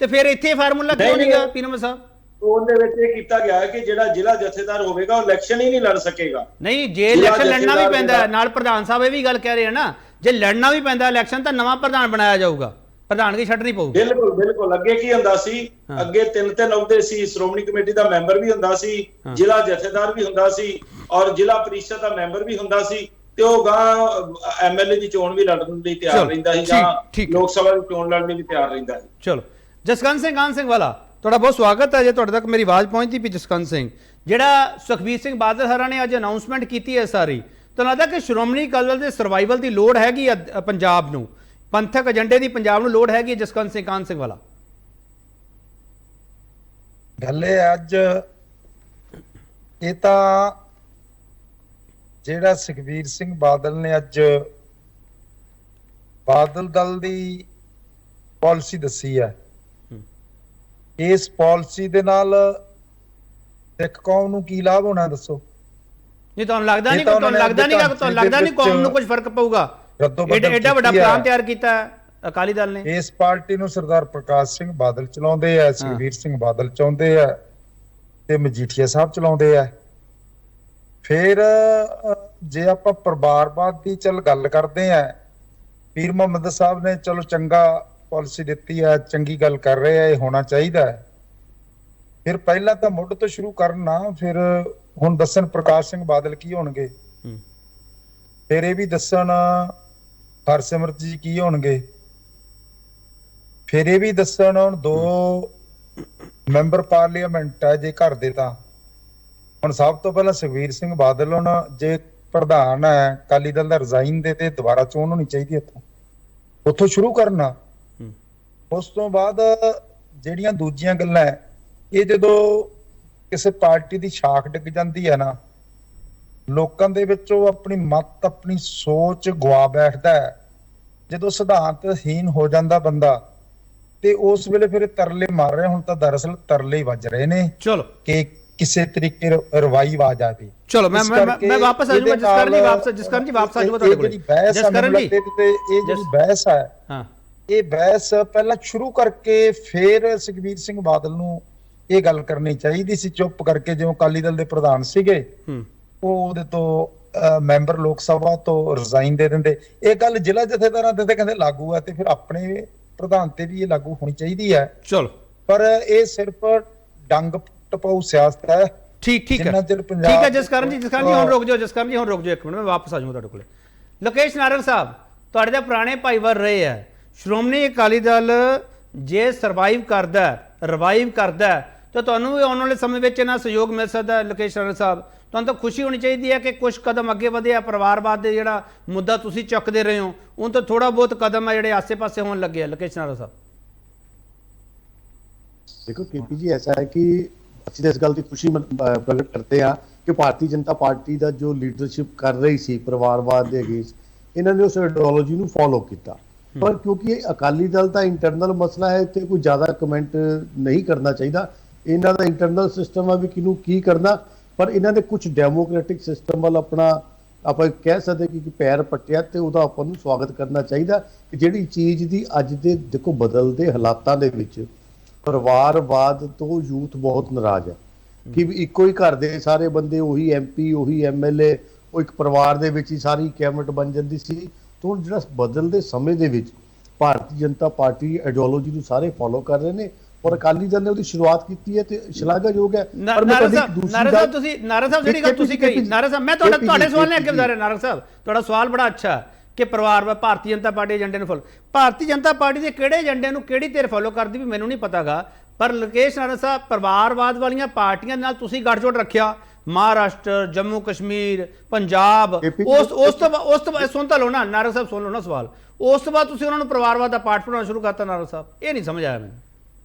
ਤਾਂ ਫਿਰ ਇੱਥੇ ਫਾਰਮੂਲਾ ਕਿਉਂ ਨਹੀਂਗਾ ਪੀਰ ਅਹਿਮਦ ਸਾਹਿਬ? ਉਹਦੇ ਵਿੱਚ ਇਹ ਕੀਤਾ ਗਿਆ ਹੈ ਕਿ ਜਿਹੜਾ ਜ਼ਿਲ੍ਹਾ ਜਥੇਦਾਰ ਹੋਵੇਗਾ ਉਹ ਇਲੈਕਸ਼ਨ ਹੀ ਨਹੀਂ ਲੜ ਸਕੇਗਾ। ਨਹੀਂ, ਜੇ ਇਲੈਕਸ਼ਨ ਲੜਨਾ ਵੀ ਪੈਂਦਾ, ਨਾਲ ਪ੍ਰਧਾਨ ਸਾਹਿਬ ਇਹ ਵੀ ਗੱਲ ਕਹਿ ਰਹੇ ਆ ਨਾ, ਜੇ ਲੜਨਾ ਵੀ ਪੈਂਦਾ ਇਲੈਕਸ਼ਨ ਤਾਂ ਨਵਾਂ ਪ੍ਰਧਾਨ ਬਣਾਇਆ ਜਾਊਗਾ, ਪ੍ਰਧਾਨਗੀ ਛੱਡਣੀ ਪਊਗੀ। ਬਿਲਕੁਲ। ਅੱਗੇ ਕੀ ਹੁੰਦਾ ਸੀ? ਅੱਗੇ 3 ਅਹੁਦੇ ਸੀ, ਸ਼੍ਰੋਮਣੀ ਕਮੇਟੀ ਦਾ ਮੈਂਬਰ ਵੀ ਹੁੰਦਾ ਸੀ, ਜ਼ਿਲ੍ਹਾ ਜਥੇਦਾਰ ਵੀ ਹੁੰਦਾ ਸੀ, ਔਰ ਜ਼ਿਲ੍ਹਾ ਪ੍ਰੀਸ਼ਦ ਦਾ ਮੈਂਬਰ ਵੀ ਹੁੰਦਾ ਸੀ, ਤੇ ਉਹ ਗਾਂ ਐਮਐਲਏ ਦੀ ਚੋਣ ਵੀ ਲੜਨ ਲਈ ਤਿਆਰ ਰਹਿੰਦਾ ਸੀ, ਜਾਂ ਲੋਕ ਸਭਾ ਦੀ ਚੋਣ ਲੜਨ ਲਈ ਵੀ ਤਿਆਰ ਰਹਿੰਦਾ ਸੀ। ਚਲੋ, ਜਸਕੰਤ ਸਿੰਘ ਕਾਨ ਸਿੰਘ ਵਾਲਾ, ਤੁਹਾਡਾ ਬਹੁਤ ਸਵਾਗਤ ਹੈ। ਜੇ ਤੁਹਾਡੇ ਤੱਕ ਮੇਰੀ ਆਵਾਜ਼ ਪਹੁੰਚਦੀ ਪਈ ਜਸਕੰਤ ਸਿੰਘ, ਜਿਹੜਾ ਸੁਖਬੀਰ ਸਿੰਘ ਬਾਦਲ ਹਰਾਂ ਨੇ ਅੱਜ ਅਨਾਉਂਸਮੈਂਟ ਕੀਤੀ ਹੈ ਸਾਰੀ, ਤੁਹਾਨੂੰ ਲੱਗਦਾ ਕਿ ਸ਼੍ਰੋਮਣੀ ਅਕਾਲੀ ਦਲ ਦੇ ਸਰਵਾਈਵਲ ਦੀ ਲੋੜ ਹੈਗੀ ਪੰਜਾਬ ਨੂੰ, ਪੰਥਕ ਏਜੰਡੇ ਦੀ ਪੰਜਾਬ ਨੂੰ ਲੋੜ ਹੈਗੀ? ਜਸਕੰਤ ਸਿੰਘ ਕਾਨ ਸਿੰਘ ਵਾਲਾ, ਗੱਲ ਇਹ ਅੱਜ ਇਹ ਤਾਂ ਜਿਹੜਾ ਸੁਖਬੀਰ ਸਿੰਘ ਬਾਦਲ ਨੇ ਅੱਜ ਬਾਦਲ ਦਲ ਦੀ ਪਾਲਿਸੀ ਦੱਸੀ ਹੈ, ਇਸ ਪਾਲਿਸੀ ਦੇ ਨਾਲ ਸਿੱਖ ਕੌਮ ਨੂੰ ਕੀ ਲਾਭ ਹੋਣਾ ਦੱਸੋ? ਨਹੀਂ ਤੁਹਾਨੂੰ ਲੱਗਦਾ ਨਹੀਂ ਇਹ ਤਾਂ ਤੁਹਾਨੂੰ ਉਹਨਾਂ ਨੇ ਲੱਗਦਾ ਨਹੀਂ ਢਾਂਚੇ ਤੁਹਾਨੂੰ ਲੱਗਦਾ ਨਹੀਂ ਦੇ ਕੌਮ ਨੂੰ ਵਿੱਚ ਕੁਝ ਫਰਕ ਪਊਗਾ? ਰੱਦੋ-ਬਦਲ ਐਡਾ ਵੱਡਾ ਕੀਤੀ ਹੈ। ਪਲਾਨ ਤਿਆਰ ਕੀਤਾ ਹੈ ਅਕਾਲੀ ਦਲ ਨੇ। ਇਸ ਪਾਰਟੀ ਨੂੰ ਸਰਦਾਰ ਪ੍ਰਕਾਸ਼ ਸਿੰਘ ਬਾਦਲ ਚਲਾਉਂਦੇ ਆ, ਸੁਖਬੀਰ ਸਿੰਘ ਬਾਦਲ ਚਾਹੁੰਦੇ ਆ ਤੇ ਮਜੀਠੀਆ ਸਾਹਿਬ ਚਲਾਉਂਦੇ ਆ। ਫਿਰ ਜੇ ਆਪਾਂ ਪਰਿਵਾਰਵਾਦ ਦੀ ਚੱਲ ਗੱਲ ਕਰਦੇ ਆ, ਪੀਰ ਮੁਹੰਮਦ ਸਾਹਿਬ ਨੇ ਚਲੋ ਚੰਗਾ ਪਾਲਿਸੀ ਦਿੱਤੀ ਆ, ਚੰਗੀ ਗੱਲ ਕਰ ਰਹੇ ਆ, ਇਹ ਹੋਣਾ ਚਾਹੀਦਾ ਹੈ। ਫਿਰ ਪਹਿਲਾਂ ਤਾਂ ਮੁੱਢ ਤੋਂ ਸ਼ੁਰੂ ਕਰਨਾ, ਫਿਰ ਹੁਣ ਦੱਸਣ ਪ੍ਰਕਾਸ਼ ਸਿੰਘ ਬਾਦਲ ਕੀ ਹੋਣਗੇ, ਫਿਰ ਇਹ ਵੀ ਦੱਸਣ ਹਰਸਿਮਰਤ ਜੀ ਕੀ ਹੋਣਗੇ, ਫਿਰ ਇਹ ਵੀ ਦੱਸਣ ਹੁਣ 2 ਮੈਂਬਰ ਪਾਰਲੀਮੈਂਟ ਹੈ ਜੇ ਘਰ ਦੇ ਤਾਂ। ਹੁਣ ਸਭ ਤੋਂ ਪਹਿਲਾਂ ਸੁਖਬੀਰ ਸਿੰਘ ਬਾਦਲ ਹੁਣ ਜੇ ਪ੍ਰਧਾਨ ਹੈ ਅਕਾਲੀ ਦਲ ਦਾ, ਰਿਜ਼ਾਈਨ ਦੇ ਤੇ ਦੁਬਾਰਾ ਚੋਣ ਹੋਣੀ ਚਾਹੀਦੀ ਹੈ, ਉੱਥੋਂ ਸ਼ੁਰੂ ਕਰਨਾ। ਉਸ ਤੋਂ ਬਾਅਦ ਜਿਹੜੀਆਂ ਦੂਜੀਆਂ ਗੱਲਾਂ ਹੈ, ਇਹ ਜਦੋਂ ਕਿਸੇ ਪਾਰਟੀ ਦੀ ਸ਼ਾਖ ਡਿੱਗ ਜਾਂਦੀ ਹੈ ਨਾ, ਲੋਕਾਂ ਦੇ ਵਿੱਚ ਉਹ ਆਪਣੀ ਮੱਤ ਆਪਣੀ ਸੋਚ ਗਵਾ ਬੈਠਦਾ ਹੈ। ਜਦੋਂ ਸਿਧਾਂਤਹੀਨ ਹੋ ਜਾਂਦਾ ਬੰਦਾ ਤੇ ਉਸ ਵੇਲੇ ਫਿਰ ਤਰਲੇ ਮਾਰ ਰਹੇ, ਹੁਣ ਤਾਂ ਦਰਅਸਲ ਤਰਲੇ ਹੀ ਵੱਜ ਰਹੇ ਨੇ ਚਲੋ ਕਿ ਕਿਸੇ ਤਰੀਕੇ ਰਵਾਈ ਆ ਜਾਵੇ। ਚਲੋ ਮੈਂ ਵਾਪਸ ਆ ਜਾਊਂਗਾ ਜਸਕਰਨ ਜੀ, ਵਾਪਸ ਆ ਜਾਊਂਗਾ ਤੁਹਾਡੇ ਕੋਲ। ਜਸਕਰਨ ਜੀ ਇਹ ਜਿਹੜੀ ਬਹਿਸ ਹੈ, ਹਾਂ, ਇਹ ਬਹਿਸ ਪਹਿਲਾਂ ਸ਼ੁਰੂ ਕਰਕੇ ਫਿਰ ਸੁਖਬੀਰ ਸਿੰਘ ਬਾਦਲ ਨੂੰ ਇਹ ਗੱਲ ਕਰਨੀ ਚਾਹੀਦੀ ਸੀ, ਚੁੱਪ ਕਰਕੇ, ਜਿਵੇਂ ਅਕਾਲੀ ਦਲ ਦੇ ਪ੍ਰਧਾਨ ਸੀਗੇ ਉਹ ਉਹਦੇ ਤੋਂ ਮੈਂਬਰ ਲੋਕ ਸਭਾ ਤੋਂ ਰਿਜ਼ਾਈਨ ਦੇ ਦਿੰਦੇ। ਇਹ ਗੱਲ ਜ਼ਿਲ੍ਹਾ ਜਥੇਦਾਰਾਂ ਤੇ ਕਹਿੰਦੇ ਲਾਗੂ ਹੈ, ਤੇ ਫਿਰ ਆਪਣੇ ਪ੍ਰਧਾਨ ਤੇ ਵੀ ਇਹ ਲਾਗੂ ਹੋਣੀ ਚਾਹੀਦੀ ਹੈ। ਚਲੋ ਪਰ ਇਹ ਸਿਰਫ ਡੰਗ ਟਪਾਊ ਸਿਆਸਤ ਹੈ। ਠੀਕ ਹੈ ਜਸਕਰਨ ਜੀ ਹੁਣ ਰੁਕ ਜਾਓ, ਜਸਕਰਨ ਜੀ ਹੁਣ ਰੁਕ ਜਾਓ ਇੱਕ ਮਿੰਟ, ਮੈਂ ਵਾਪਸ ਆ ਜਾਊਂਗਾ ਤੁਹਾਡੇ ਕੋਲੇ। ਲੋਕੇਸ਼ ਨਾਰੰਗ ਸਾਹਿਬ, ਤੁਹਾਡੇ ਤਾਂ ਪੁਰਾਣੇ ਭਾਈਵਾਲ ਰਹੇ ਆ। ਸ਼੍ਰੋਮਣੀ ਅਕਾਲੀ ਦਲ ਜੇ ਸਰਵਾਈਵ ਕਰਦਾ, ਰਿਵਾਈਵ ਕਰਦਾ, ਤਾਂ ਤੁਹਾਨੂੰ ਵੀ ਆਉਣ ਵਾਲੇ ਸਮੇਂ ਵਿੱਚ ਇਹਨਾਂ ਸਹਿਯੋਗ ਮਿਲ ਸਕਦਾ। ਲੋਕੇਸ਼ ਨਾਰੰਗ ਸਾਹਿਬ, ਤੁਹਾਨੂੰ ਤਾਂ ਖੁਸ਼ੀ ਹੋਣੀ ਚਾਹੀਦੀ ਹੈ ਕਿ ਕੁਝ ਕਦਮ ਅੱਗੇ ਵਧਿਆ। ਪਰਿਵਾਰਵਾਦ ਦੇ ਜਿਹੜਾ ਮੁੱਦਾ ਤੁਸੀਂ ਚੁੱਕਦੇ ਰਹੇ ਹੋ, ਉਹ ਤਾਂ ਥੋੜਾ ਬਹੁਤ ਕਦਮ ਹੈ ਜਿਹੜੇ ਆਸੇ-ਪਾਸੇ ਹੋਣ ਲੱਗੇ ਆ। ਲੋਕੇਸ਼ ਨਾਰੰਗ ਸਾਹਿਬ देखो केपी जी, ऐसा है कि ਅਸੀਂ ਤਾਂ ਇਸ ਗੱਲ ਦੀ ਖੁਸ਼ੀ ਪ੍ਰਗਟ ਕਰਦੇ ਆ ਕਿ ਭਾਰਤੀ ਜਨਤਾ ਪਾਰਟੀ ਦਾ ਜੋ ਲੀਡਰਸ਼ਿਪ ਕਰ ਰਹੀ ਸੀ ਪਰਿਵਾਰਵਾਦ ਦੇ ਅਗੇਂਸਟ, ਇਹਨਾਂ ਨੇ ਉਸ ਆਈਡੀਓਲੋਜੀ ਨੂੰ ਫੋਲੋ ਕੀਤਾ। ਪਰ ਕਿਉਂਕਿ ਇਹ ਅਕਾਲੀ ਦਲ ਦਾ ਇੰਟਰਨਲ ਮਸਲਾ ਹੈ ਤੇ ਕੋਈ ਜ਼ਿਆਦਾ ਕਮੈਂਟ ਨਹੀਂ ਕਰਨਾ ਚਾਹੀਦਾ। ਇਹਨਾਂ ਦਾ ਇੰਟਰਨਲ ਸਿਸਟਮ ਆ ਵੀ ਕਿਹਨੂੰ ਕੀ ਕਰਨਾ, ਪਰ ਇਹਨਾਂ ਦੇ ਕੁਝ ਡੈਮੋਕ੍ਰੈਟਿਕ ਸਿਸਟਮ ਵੱਲ ਆਪਣਾ ਆਪਾਂ ਕਹਿ ਸਕਦੇ ਕਿ ਪੈਰ ਪੱਟਿਆ, ਤੇ ਉਹਦਾ ਆਪਾਂ ਨੂੰ ਸਵਾਗਤ ਕਰਨਾ ਚਾਹੀਦਾ ਕਿ ਜਿਹੜੀ ਚੀਜ਼ ਦੀ ਅੱਜ ਦੇ ਦੇਖੋ ਬਦਲਦੇ ਹਾਲਾਤਾਂ ਦੇ ਵਿੱਚ ਪਰਿਵਾਰਵਾਦ ਤੋਂ ਯੂਥ ਬਹੁਤ ਨਾਰਾਜ਼ ਹੈ ਕਿ ਇੱਕੋ ਹੀ ਘਰ ਦੇ ਸਾਰੇ ਬੰਦੇ, ਉਹੀ MP, ਉਹੀ MLA, ਉਹ ਇੱਕ ਪਰਿਵਾਰ ਦੇ ਵਿੱਚ ਹੀ ਸਾਰੀ ਕੈਬਨਿਟ ਬਣ ਜਾਂਦੀ ਸੀ। ਤੋਂ ਜਿਹੜਾ ਬਦਲਦੇ ਸਮੇਂ ਦੇ ਵਿੱਚ ਭਾਰਤੀ ਜਨਤਾ ਪਾਰਟੀ ਆਈਡੀਓਲੋਜੀ ਨੂੰ ਸਾਰੇ ਫੋਲੋ ਕਰ ਰਹੇ ਨੇ, ਔਰ ਅਕਾਲੀ ਦਲ ਨੇ ਉਹਦੀ ਸ਼ੁਰੂਆਤ ਕੀਤੀ ਹੈ ਤੇ ਸ਼ਲਾਘਾਯੋਗ ਹੈ। ਪਰ ਨਾਰੰਗ ਸਾਹਿਬ ਜਿਹੜੀ ਗੱਲ ਤੁਸੀਂ ਕਹੀ, ਨਾਰੰਗ ਸਾਹਿਬ ਮੈਂ ਤੁਹਾਡੇ ਸਵਾਲ ਨੇ ਅੱਗੇ ਵਧਾ ਰਿਹਾ। ਨਾਰੰਗ ਸਾਹਿਬ, ਤੁਹਾਡਾ ਸਵਾਲ ਬੜਾ ਅੱਛਾ ਹੈ ਕਿ ਪਰਿਵਾਰ ਭਾਰਤੀ ਜਨਤਾ ਪਾਰਟੀ ਏਜੰਡੇ ਨੂੰ ਫੋਲੋ, ਭਾਰਤੀ ਜਨਤਾ ਪਾਰਟੀ ਦੇ ਕਿਹੜੇ ਏਜੰਡੇ ਨੂੰ ਕਿਹੜੀ ਧਿਰ ਫੋਲੋ ਕਰਦੀ ਵੀ ਮੈਨੂੰ ਨਹੀਂ ਪਤਾਗਾ। ਪਰ ਲੋਕੇਸ਼ ਨਾਰੰਗ ਸਾਹਿਬ, ਪਰਿਵਾਰਵਾਦ ਵਾਲੀਆਂ ਪਾਰਟੀਆਂ ਨਾਲ ਤੁਸੀਂ ਗੱਠਜੋੜ ਰੱਖਿਆ, ਮਹਾਰਾਸ਼ਟਰ, ਜੰਮੂ ਕਸ਼ਮੀਰ, ਪੰਜਾਬ, ਉਸ ਤੋਂ ਸੁਣ ਤਾਂ ਲਓ ਨਾ ਨਾਰੰਗ ਸਾਹਿਬ, ਸੁਣ ਲਓ ਨਾ ਸਵਾਲ। ਉਸ ਤੋਂ ਬਾਅਦ ਤੁਸੀਂ ਉਹਨਾਂ ਨੂੰ ਪਰਿਵਾਰਵਾਦ ਦਾ ਪਾਠ ਪੜਾਉਣਾ ਸ਼ੁਰੂ ਕਰਤਾ। ਨਾਰੰਗ ਸਾਹਿਬ, ਇਹ ਨਹੀਂ ਸਮਝ ਆਇਆ ਮੈਨੂੰ।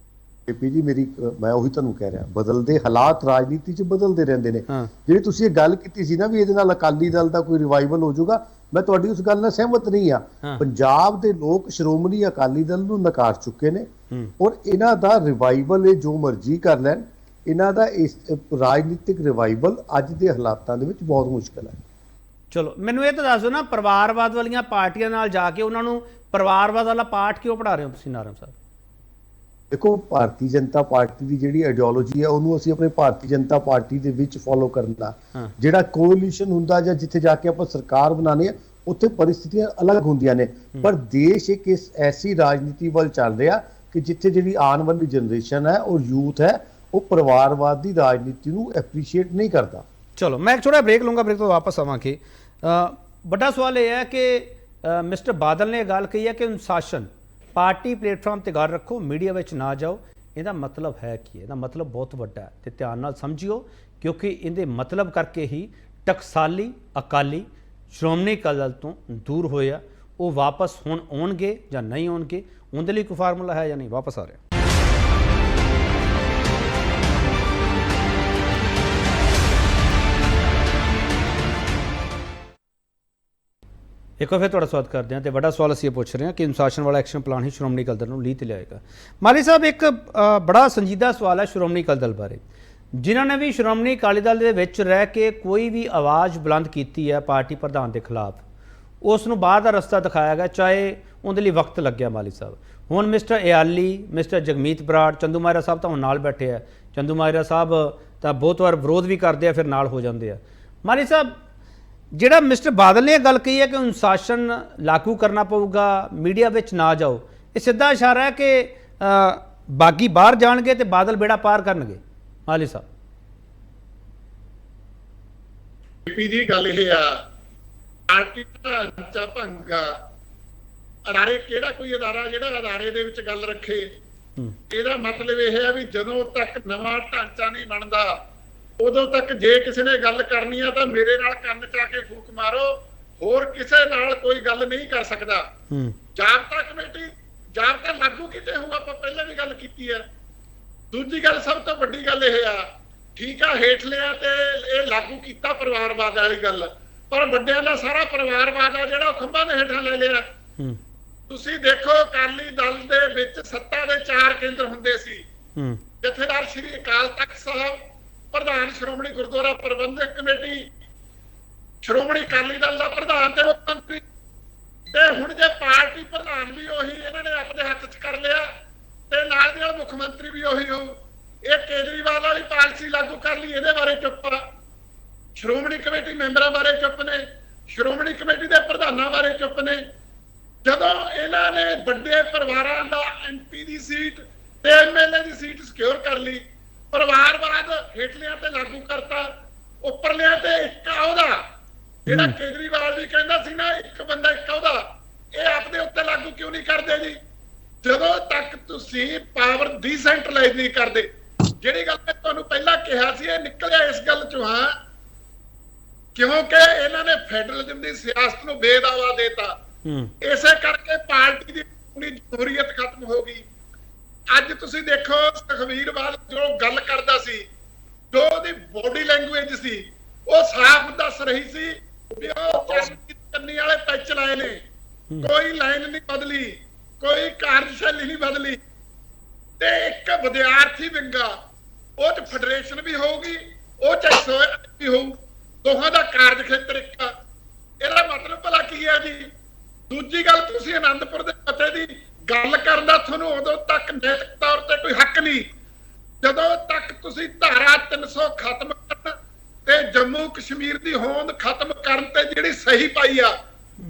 KP ਜੀ, ਮੈਂ ਉਹੀ ਤੁਹਾਨੂੰ ਕਹਿ ਰਿਹਾ, ਬਦਲਦੇ ਹਾਲਾਤ ਰਾਜਨੀਤੀ 'ਚ ਬਦਲਦੇ ਰਹਿੰਦੇ ਨੇ। ਜਿਹੜੀ ਤੁਸੀਂ ਇਹ ਗੱਲ ਕੀਤੀ ਸੀ ਨਾ ਵੀ ਇਹਦੇ ਨਾਲ ਅਕਾਲੀ ਦਲ ਦਾ ਕੋਈ ਰਿਵਾਈਵਲ ਹੋ ਜਾਊਗਾ, ਮੈਂ ਤੁਹਾਡੀ ਉਸ ਗੱਲ ਨਾਲ ਸਹਿਮਤ ਨਹੀਂ ਆ। ਪੰਜਾਬ ਦੇ ਲੋਕ ਸ਼੍ਰੋਮਣੀ ਅਕਾਲੀ ਦਲ ਨੂੰ ਨਕਾਰ ਚੁੱਕੇ ਨੇ, ਔਰ ਇਹਨਾਂ ਦਾ ਰਿਵਾਈਵਲ ਇਹ ਜੋ ਮਰਜ਼ੀ ਕਰ ਲੈਣ, ਇਹਨਾਂ ਦਾ ਇਸ ਰਾਜਨੀਤਿਕ ਰਿਵਾਈਵਲ ਅੱਜ ਦੇ ਹਾਲਾਤਾਂ ਦੇ ਵਿੱਚ ਬਹੁਤ ਮੁਸ਼ਕਲ ਹੈ। ਚਲੋ ਮੈਨੂੰ ਇਹ ਤਾਂ ਦੱਸ ਦਿਓ ਨਾ, ਪਰਿਵਾਰਵਾਦ ਵਾਲੀਆਂ ਪਾਰਟੀਆਂ ਨਾਲ ਜਾ ਕੇ ਉਹਨਾਂ ਨੂੰ ਪਰਿਵਾਰਵਾਦ ਵਾਲਾ ਪਾਠ ਕਿਉਂ ਪੜ੍ਹਾ ਰਹੇ ਹੋ ਤੁਸੀਂ ਨਾਰੰਗ ਸਾਹਿਬ? ਦੇਖੋ, ਭਾਰਤੀ ਜਨਤਾ ਪਾਰਟੀ ਦੀ ਜਿਹੜੀ ਆਈਡੀਓਲੋਜੀ ਹੈ ਉਹਨੂੰ ਅਸੀਂ ਆਪਣੇ ਭਾਰਤੀ ਜਨਤਾ ਪਾਰਟੀ ਦੇ ਵਿੱਚ ਫੋਲੋ ਕਰਨਾ। ਜਿਹੜਾ ਕੋਲੀਸ਼ਨ ਹੁੰਦਾ ਜਾਂ ਜਿੱਥੇ ਜਾ ਕੇ ਆਪਾਂ ਸਰਕਾਰ ਬਣਾਉਣੀ ਹੈ, ਉੱਥੇ ਪਰਿਸਥਿਤੀਆਂ ਅਲੱਗ ਹੁੰਦੀਆਂ ਨੇ। ਪਰ ਦੇਸ਼ ਇੱਕ ਐਸੀ ਰਾਜਨੀਤੀ ਵੱਲ ਚੱਲ ਰਿਹਾ ਕਿ ਜਿੱਥੇ ਜਿਹੜੀ ਆਉਣ ਵਾਲੀ ਜਨਰੇਸ਼ਨ ਹੈ ਔਰ ਯੂਥ ਹੈ, ਉਹ ਪਰਿਵਾਰਵਾਦ ਦੀ ਰਾਜਨੀਤੀ ਨੂੰ ਐਪਰੀਸ਼ੀਏਟ ਨਹੀਂ ਕਰਦਾ। ਚਲੋ ਮੈਂ ਇੱਕ ਛੋਟਾ ਬ੍ਰੇਕ ਲੂੰਗਾ, ਬ੍ਰੇਕ ਤੋਂ ਵਾਪਸ ਆਵਾਂਗੇ। ਵੱਡਾ ਸਵਾਲ ਇਹ ਹੈ ਕਿ ਮਿਸਟਰ ਬਾਦਲ ਨੇ ਇਹ ਗੱਲ ਕਹੀ ਹੈ ਕਿ ਅਨੁਸ਼ਾਸਨ, ਪਾਰਟੀ ਪਲੇਟਫਾਰਮ ਤੇ ਗੱਲ ਰੱਖੋ, ਮੀਡੀਆ ਵਿੱਚ ਨਾ ਜਾਓ। ਇਹਦਾ ਮਤਲਬ ਹੈ ਕੀ? ਇਹਦਾ ਮਤਲਬ ਬਹੁਤ ਵੱਡਾ ਹੈ ਤੇ ਧਿਆਨ ਨਾਲ ਸਮਝਿਓ, ਕਿਉਂਕਿ ਇਹਦੇ ਮਤਲਬ ਕਰਕੇ ਹੀ ਟਕਸਾਲੀ ਅਕਾਲੀ ਸ਼੍ਰੋਮਣੀ ਅਕਾਲੀ ਦਲ ਤੋਂ ਦੂਰ ਹੋਏ ਆ। ਉਹ ਵਾਪਸ ਹੁਣ ਆਉਣਗੇ ਜਾਂ ਨਹੀਂ ਆਉਣਗੇ, ਉਹਦੇ ਲਈ ਕੋਈ ਫਾਰਮੂਲਾ ਹੈ ਜਾਂ ਨਹੀਂ? ਵਾਪਸ ਆ ਰਿਹਾ। ਇੱਕ ਵਾਰ ਫਿਰ ਤੁਹਾਡਾ ਸਵਾਗਤ ਕਰਦੇ ਹਾਂ ਤੇ ਵੱਡਾ ਸਵਾਲ ਅਸੀਂ ਇਹ ਪੁੱਛ ਰਹੇ ਹਾਂ ਕਿ ਅਨੁਸ਼ਾਸਨ ਵਾਲਾ ਐਕਸ਼ਨ ਪਲਾਨ ਹੀ ਸ਼੍ਰੋਮਣੀ ਅਕਾਲੀ ਦਲ ਨੂੰ ਲੀਹ ਤੇ ਲਿਆਏਗਾ। ਮਾਲੀ ਸਾਹਿਬ, ਇੱਕ ਬੜਾ ਸੰਜੀਦਾ ਸਵਾਲ ਹੈ ਸ਼੍ਰੋਮਣੀ ਅਕਾਲੀ ਦਲ ਬਾਰੇ। ਜਿਨ੍ਹਾਂ ਨੇ ਵੀ ਸ਼੍ਰੋਮਣੀ ਅਕਾਲੀ ਦਲ ਦੇ ਵਿੱਚ ਰਹਿ ਕੇ ਕੋਈ ਵੀ ਆਵਾਜ਼ ਬੁਲੰਦ ਕੀਤੀ ਹੈ ਪਾਰਟੀ ਪ੍ਰਧਾਨ ਦੇ ਖਿਲਾਫ, ਉਸ ਨੂੰ ਬਾਹਰ ਦਾ ਰਸਤਾ ਦਿਖਾਇਆ ਗਿਆ, ਚਾਹੇ ਉਹਦੇ ਲਈ ਵਕਤ ਲੱਗਿਆ। ਮਾਲੀ ਸਾਹਿਬ ਹੁਣ ਮਿਸਟਰ ਇਆਲੀ, ਮਿਸਟਰ ਜਗਮੀਤ ਬਰਾੜ, ਚੰਦੂ ਮਾਜਰਾ ਸਾਹਿਬ ਤਾਂ ਹੁਣ ਨਾਲ ਬੈਠੇ ਆ। ਚੰਦੂ ਮਾਜਰਾ ਸਾਹਿਬ ਤਾਂ ਬਹੁਤ ਵਾਰ ਵਿਰੋਧ ਵੀ ਕਰਦੇ ਆ, ਫਿਰ ਨਾਲ ਹੋ ਜਾਂਦੇ ਆ। ਮਾਲੀ ਸਾਹਿਬ, ਜਿਹੜਾ ਮਿਸਟਰ ਬਾਦਲ ਨੇ ਇਹ ਗੱਲ ਕਹੀ ਹੈ ਕਿ ਅਨੁਸ਼ਾਸਨ ਲਾਗੂ ਕਰਨਾ ਪਊਗਾ, ਮੀਡੀਆ ਵਿੱਚ ਨਾ ਜਾਓ, ਇਹ ਸਿੱਧਾ ਇਸ਼ਾਰਾ ਹੈ ਕਿ ਬਾਗੀ ਬਾਹਰ ਜਾਣਗੇ ਤੇ ਬਾਦਲ ਬੇੜਾ ਪਾਰ ਕਰਨਗੇ। ਮਾਲੀ ਸਾਹਿਬ ਦੀ ਗੱਲ ਇਹ ਆ, ਪਾਰਟੀ ਦਾ ਢਾਂਚਾ ਭੰਗਾ, ਅਦਾਰੇ ਕਿਹੜਾ ਕੋਈ ਅਦਾਰਾ ਜਿਹੜਾ ਅਦਾਰੇ ਦੇ ਵਿੱਚ ਗੱਲ ਰੱਖੇ, ਇਹਦਾ ਮਤਲਬ ਇਹ ਹੈ ਵੀ ਜਦੋਂ ਤੱਕ ਨਵਾਂ ਢਾਂਚਾ ਨਹੀਂ ਬਣਦਾ ਉਦੋਂ ਤੱਕ ਜੇ ਕਿਸੇ ਨੇ ਗੱਲ ਕਰਨੀ ਆ ਤਾਂ ਮੇਰੇ ਨਾਲ ਕੰਨ ਚਾ ਕੇ ਫੂਕ ਮਾਰੋ, ਹੋਰ ਕਿਸੇ ਨਾਲ ਕੋਈ ਗੱਲ ਨਹੀਂ ਕਰ ਸਕਦਾ। ਜਾਬਤਾ ਕਮੇਟੀ ਜਾਬਤਾ ਲਾਗੂ ਕੀਤੇ ਹੋਊ, ਆਪਾਂ ਪਹਿਲਾਂ ਵੀ ਗੱਲ ਕੀਤੀ ਹੈ। ਦੂਜੀ ਗੱਲ, ਸਭ ਤੋਂ ਵੱਡੀ ਗੱਲ ਇਹ ਆ, ਠੀਕ ਆ ਹੇਠ ਲਿਆ ਤੇ ਇਹ ਲਾਗੂ ਕੀਤਾ ਪਰਿਵਾਰਵਾਦ ਵਾਲੀ ਗੱਲ, ਪਰ ਵੱਡਿਆਂ ਦਾ ਸਾਰਾ ਪਰਿਵਾਰਵਾਦ ਆ ਜਿਹੜਾ ਉਹ ਖੰਭਾਂ ਦੇ ਹੇਠਾਂ ਲੈ ਲਿਆ। ਤੁਸੀਂ ਦੇਖੋ ਅਕਾਲੀ ਦਲ ਦੇ ਵਿੱਚ ਸੱਤਾ ਦੇ 4 ਕੇਂਦਰ ਹੁੰਦੇ ਸੀ, ਜਥੇਦਾਰ ਸ਼੍ਰੀ ਅਕਾਲ ਤਖਤ ਸਾਹਿਬ, ਪ੍ਰਧਾਨ ਸ਼੍ਰੋਮਣੀ ਗੁਰਦੁਆਰਾ ਪ੍ਰਬੰਧਕ ਕਮੇਟੀ, ਸ਼੍ਰੋਮਣੀ ਅਕਾਲੀ ਦਲ ਦਾ ਪ੍ਰਧਾਨ ਤੇ ਮੁੱਖ ਮੰਤਰੀ। ਤੇ ਹੁਣ ਜੇ ਪਾਰਟੀ ਪ੍ਰਧਾਨ ਵੀ ਉਹੀ ਇਹਨਾਂ ਨੇ ਆਪਣੇ ਹੱਥ 'ਚ ਕਰ ਲਿਆ ਤੇ ਨਾਲ ਦੇ ਮੁੱਖ ਮੰਤਰੀ ਵੀ ਉਹੀ ਹੋਊ। ਇਹ ਕੇਜਰੀਵਾਲ ਵਾਲੀ ਪਾਲਿਸੀ ਲਾਗੂ ਕਰ ਲਈ, ਇਹਦੇ ਬਾਰੇ ਚੁੱਪ ਆ। ਸ਼੍ਰੋਮਣੀ ਕਮੇਟੀ ਮੈਂਬਰਾਂ ਬਾਰੇ ਚੁੱਪ ਨੇ, ਸ਼੍ਰੋਮਣੀ ਕਮੇਟੀ ਦੇ ਪ੍ਰਧਾਨਾਂ ਬਾਰੇ ਚੁੱਪ ਨੇ। ਜਦੋਂ ਇਹਨਾਂ ਨੇ ਵੱਡੇ ਪਰਿਵਾਰਾਂ ਦਾ MP ਦੀ ਸੀਟ ਤੇ MLA ਦੀ ਸੀਟ ਸਿਕਿਉਰ ਕਰ ਲਈ, ਪਰਿਵਾਰਵਾਦ ਹੇਠਲਿਆਂ ਤੇ ਲਾਗੂ ਕਰਤਾ, ਉੱਪਰਲਿਆਂ ਤੇ ਇੱਕ ਅਹੁਦਾ, ਜਿਹੜਾ ਕੇਜਰੀਵਾਲ ਵੀ ਕਹਿੰਦਾ ਸੀ ਨਾ ਇੱਕ ਬੰਦਾ ਇੱਕ ਅਹੁਦਾ, ਇਹ ਆਪਣੇ ਉੱਤੇ ਲਾਗੂ ਕਿਉਂ ਨਹੀਂ ਕਰਦੇ ਜੀ? ਜਦੋਂ ਤੱਕ ਤੁਸੀਂ ਪਾਵਰ ਡੀਸੈਂਟਰਲਾਈਜ਼ ਨਹੀਂ ਕਰਦੇ, ਜਿਹੜੀ ਗੱਲ ਮੈਂ ਤੁਹਾਨੂੰ ਪਹਿਲਾਂ ਕਿਹਾ ਸੀ, ਇਹ ਨਿਕਲਿਆ ਇਸ ਗੱਲ ਚੋਂ ਆ ਕਿਉਂਕਿ ਇਹਨਾਂ ਨੇ ਫੈਡਰਲਿਜ਼ਮ ਦੀ ਸਿਆਸਤ ਨੂੰ ਬੇਦਾਵਾ ਦੇਤਾ। ਇਸੇ ਕਰਕੇ ਪਾਰਟੀ ਦੀ ਜਮਹੂਰੀਅਤ ਖਤਮ ਹੋ ਗਈ। ਅੱਜ ਤੁਸੀਂ ਦੇਖੋ ਸੁਖਬੀਰ ਬਾਦਲ ਜੋ ਗੱਲ ਕਰਦਾ ਸੀ, ਜੋ ਉਹਦੀ ਬੋਡੀ ਲੈਂਗੁਏਜ ਸੀ, ਉਹ ਸਾਫ਼ ਦੱਸ ਰਹੀ ਸੀ ਵੀ ਉਹ ਚੰਨੀ ਵਾਲੇ ਪੈਚ ਲਾਏ ਨੇ, ਕੋਈ ਲਾਈਨ ਨਹੀਂ ਬਦਲੀ, ਕੋਈ ਕਾਰਜਸ਼ੈਲੀ ਨਹੀਂ ਬਦਲੀ। ਤੇ ਇੱਕ ਵਿਦਿਆਰਥੀ ਵਿੰਗਾ, ਉਹ ਚ ਫੈਡਰੇਸ਼ਨ ਵੀ ਹੋਊਗੀ, ਉਹ ਚ ਵੀ ਹੋਊ, ਦੋਹਾਂ ਦਾ ਕਾਰਜ ਖੇਤਰ ਇੱਕ ਆ। ਇਹਦਾ ਮਤਲਬ ਭਲਾ ਕੀ ਹੈ ਜੀ? ਦੂਜੀ ਗੱਲ, ਤੁਸੀਂ ਆਨੰਦਪੁਰ ਦੇ ਮਤੇ ਦੀ ਗੱਲ ਕਰਨ ਦਾ ਤੁਹਾਨੂੰ ਉਦੋਂ ਤੱਕ ਨੈਤਿਕ ਤੌਰ ਤੇ ਕੋਈ ਹੱਕ ਨਹੀਂ ਜਦੋਂ ਤੱਕ ਤੁਸੀਂ ਧਾਰਾ 300 ਖਤਮ ਕਰਨ ਤੇ ਜੰਮੂ ਕਸ਼ਮੀਰ ਦੀ ਹੋਂਦ ਖਤਮ ਕਰਨ ਤੇ ਜਿਹੜੀ ਸਹੀ ਪਾਈ ਆ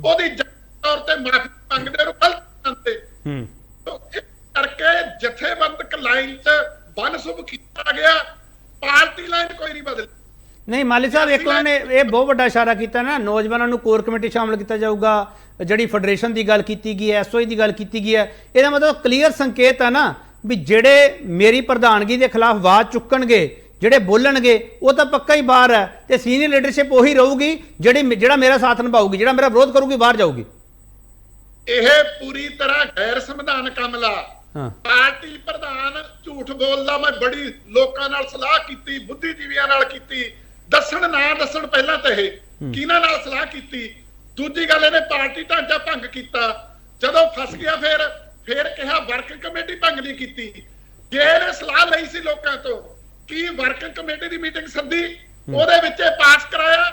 ਉਹਦੀ ਤੌਰ ਤੇ ਮਾਫੀ ਮੰਗਦੇ ਨੂੰ ਗਲਤ ਮੰਨਦੇ। ਇਸ ਕਰਕੇ ਜਥੇਬੰਦਕ ਲਾਈਨ 'ਚ ਬੰਨਸੁਭ ਕੀਤਾ ਗਿਆ, ਪਾਰਟੀ ਲਾਈਨ ਕੋਈ ਨਹੀਂ ਬਦਲੀ। ਨਹੀਂ ਮਾਲੀ ਸਾਹਿਬ, ਇੱਕ ਉਹਨਾਂ ਨੇ ਇਹ ਬਹੁਤ ਵੱਡਾ ਇਸ਼ਾਰਾ ਕੀਤਾ ਨਾ, ਨੌਜਵਾਨਾਂ ਨੂੰ ਕੋਰ ਕਮੇਟੀ ਸ਼ਾਮਲ ਕੀਤਾ ਜਾਊਗਾ, ਜਿਹੜੀ ਫੈਡਰੇਸ਼ਨ ਦੀ ਗੱਲ ਕੀਤੀ ਗਈ ਹੈ, SOE ਦੀ ਗੱਲ ਕੀਤੀ ਗਈ ਹੈ। ਇਹਦਾ ਮਤਲਬ ਕਲੀਅਰ ਸੰਕੇਤ ਹੈ ਨਾ ਵੀ ਜਿਹੜੇ ਮੇਰੀ ਪ੍ਰਧਾਨਗੀ ਦੇ ਖਿਲਾਫ ਆਵਾਜ਼ ਚੁੱਕਣਗੇ, ਜਿਹੜੇ ਬੋਲਣਗੇ, ਉਹ ਤਾਂ ਪੱਕਾ ਹੀ ਬਾਹਰ ਹੈ ਤੇ ਸੀਨੀਅਰ ਲੀਡਰਸ਼ਿਪ ਉਹੀ ਰਹੂਗੀ ਜਿਹੜਾ ਮੇਰਾ ਸਾਥ ਨਿਭਾਊਗੀ, ਜਿਹੜਾ ਮੇਰਾ ਵਿਰੋਧ ਕਰੂਗੀ ਬਾਹਰ ਜਾਊਗੀ। ਇਹ ਪੂਰੀ ਤਰ੍ਹਾਂ ਗੈਰ ਸੰਵਿਧਾਨਕ ਅਮਲਾ। ਪਾਰਟੀ ਪ੍ਰਧਾਨ ਝੂਠ ਬੋਲਦਾ, ਮੈਂ ਬੜੀ ਲੋਕਾਂ ਨਾਲ ਸਲਾਹ ਕੀਤੀ, ਬੁੱਧੀਜੀਵੀਆਂ ਨਾਲ ਕੀਤੀ, ਦੱਸਣ ਨਾ ਦੱਸਣ ਪਹਿਲਾਂ ਤਾਂ ਇਹ ਕਿਹਨਾਂ ਨਾਲ ਸਲਾਹ ਕੀਤੀ। ਦੂਜੀ ਗੱਲ, ਇਹਨੇ ਪਾਰਟੀ ਢਾਂਚਾ ਭੰਗ ਕੀਤਾ, ਜਦੋਂ ਫਸ ਗਿਆ ਫਿਰ ਕਿਹਾ ਵਰਕਿੰਗ ਕਮੇਟੀ ਭੰਗ ਨਹੀਂ ਕੀਤੀ। ਜੇ ਇਹਨੇ ਸਲਾਹ ਲਈ ਸੀ ਲੋਕਾਂ ਤੋਂ, ਕੀ ਵਰਕਿੰਗ ਕਮੇਟੀ ਦੀ ਮੀਟਿੰਗ ਸੱਦੀ, ਉਹਦੇ ਵਿੱਚ ਪਾਸ ਕਰਾਇਆ?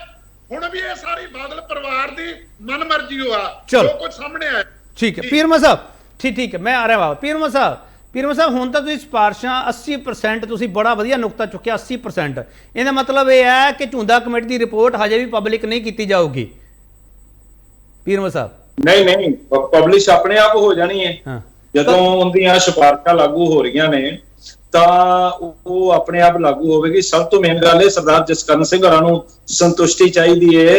ਹੁਣ ਵੀ ਇਹ ਸਾਰੀ ਬਾਦਲ ਪਰਿਵਾਰ ਦੀ ਮਨਮਰਜ਼ੀ ਹੋਆ, ਜੋ ਕੁਝ ਸਾਹਮਣੇ ਆਇਆ। ਠੀਕ ਹੈ ਪੀਰਮਾ ਸਾਹਿਬ, ਠੀਕ ਹੈ, ਮੈਂ ਆ ਰਿਹਾ ਵਾ। ਪੀਰਮਾ ਸਾਹਿਬ ਹੁਣ ਤਾਂ ਤੁਸੀਂ ਸਿਫਾਰਸ਼ਾਂ 80% ਤੁਸੀਂ ਬੜਾ ਵਧੀਆ ਨੁਕਤਾ ਚੁੱਕਿਆ, 80%। ਇਹਦਾ ਮਤਲਬ ਇਹ ਹੈ ਕਿ ਝੁੰਦਾ ਕਮੇਟੀ ਦੀ ਰਿਪੋਰਟ ਹਜੇ ਵੀ ਪਬਲਿਕ ਨਹੀਂ ਕੀਤੀ ਜਾਊਗੀ। ਪੀਰਮਾ ਸਾਹਿਬ ਨਹੀਂ, ਪਬਲਿਸ਼ ਆਪਣੇ ਆਪ ਹੋ ਜਾਣੀ ਹੈ। ਜਦੋਂ ਉਹਦੀਆਂ ਸਿਫਾਰਸ਼ਾਂ ਲਾਗੂ ਹੋ ਰਹੀਆਂ ਨੇ ਤਾਂ ਉਹ ਆਪਣੇ ਆਪ ਲਾਗੂ ਹੋਵੇਗੀ। ਸਭ ਤੋਂ ਮੇਨ ਗੱਲ ਹੈ ਸਰਦਾਰ ਜਸਕਰਨ ਸਿੰਘ ਹੋਰਾਂ ਨੂੰ ਸੰਤੁਸ਼ਟੀ ਚਾਹੀਦੀ ਹੈ।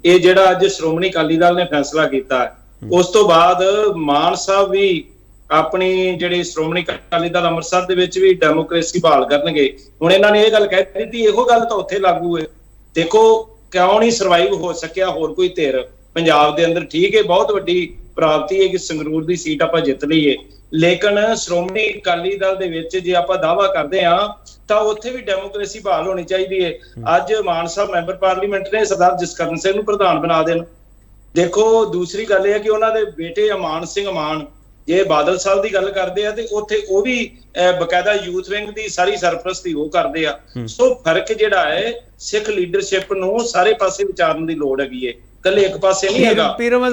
ਇਹ ਜਿਹੜਾ ਅੱਜ ਸ਼੍ਰੋਮਣੀ ਅਕਾਲੀ ਦਲ ਨੇ ਫੈਸਲਾ ਕੀਤਾ, ਉਸ ਤੋਂ ਬਾਅਦ ਮਾਨ ਸਾਹਿਬ ਵੀ ਆਪਣੀ ਜਿਹੜੀ ਸ਼੍ਰੋਮਣੀ ਅਕਾਲੀ ਦਲ ਅੰਮ੍ਰਿਤਸਰ ਦੇ ਵਿੱਚ ਵੀ ਡੈਮੋਕ੍ਰੇਸੀ ਬਹਾਲ ਕਰਨਗੇ। ਹੁਣ ਇਹਨਾਂ ਨੇ ਇਹ ਗੱਲ ਕਹਿ ਦਿੱਤੀ, ਇਹੋ ਗੱਲ ਤਾਂ ਉੱਥੇ ਲਾਗੂ ਹੈ। ਦੇਖੋ ਕਿਉਂ ਨਹੀਂ ਸਰਵਾਈਵ ਹੋ ਸਕਿਆ ਹੋਰ ਕੋਈ ਧਿਰ ਪੰਜਾਬ ਦੇ ਅੰਦਰ। ਠੀਕ ਹੈ, ਬਹੁਤ ਵੱਡੀ ਪ੍ਰਾਪਤੀ ਹੈ ਕਿ ਸੰਗਰੂਰ ਦੀ ਸੀਟ ਆਪਾਂ ਜਿੱਤ ਲਈਏ, ਲੇਕਿਨ ਸ਼੍ਰੋਮਣੀ ਅਕਾਲੀ ਦਲ ਦੇ ਵਿੱਚ ਜੇ ਆਪਾਂ ਦਾਅਵਾ ਕਰਦੇ ਹਾਂ ਤਾਂ ਉੱਥੇ ਵੀ ਡੈਮੋਕ੍ਰੇਸੀ ਬਹਾਲ ਹੋਣੀ ਚਾਹੀਦੀ ਹੈ। ਅੱਜ ਮਾਨ ਸਾਹਿਬ ਮੈਂਬਰ ਪਾਰਲੀਮੈਂਟ ਨੇ ਸਰਦਾਰ ਜਸਕਰਨ ਸਿੰਘ ਨੂੰ ਪ੍ਰਧਾਨ ਬਣਾ ਦੇਣ। ਦੇਖੋ ਦੂਸਰੀ ਗੱਲ ਇਹ ਹੈ ਕਿ ਉਹਨਾਂ ਦੇ ਬੇਟੇ ਅਮਾਨ ਸਿੰਘ ਮਾਨ ਜੇ ਬਾਦਲ ਸਾਹਿਬ ਦੀ ਗੱਲ ਕਰਦੇ ਆ ਤੇ ਉੱਥੇ ਉਹ ਵੀ ਬਕਾਇਦਾ ਯੂਥ ਵਿੰਗ ਦੀ ਸਾਰੀ ਸਰਪ੍ਰਸਤੀ ਉਹ ਕਰਦੇ ਆ। ਸੋ ਫਰਕ ਜਿਹੜਾ ਹੈ ਸਿੱਖ ਲੀਡਰਸ਼ਿਪ ਨੂੰ ਸਾਰੇ ਪਾਸੇ ਵਿਚਾਰਨ ਦੀ ਲੋੜ ਹੈਗੀ ਹੈ, ਇਕੱਲੇ ਇੱਕ ਪਾਸੇ ਨਹੀਂ ਹੈਗਾ। ਪੀਰਮ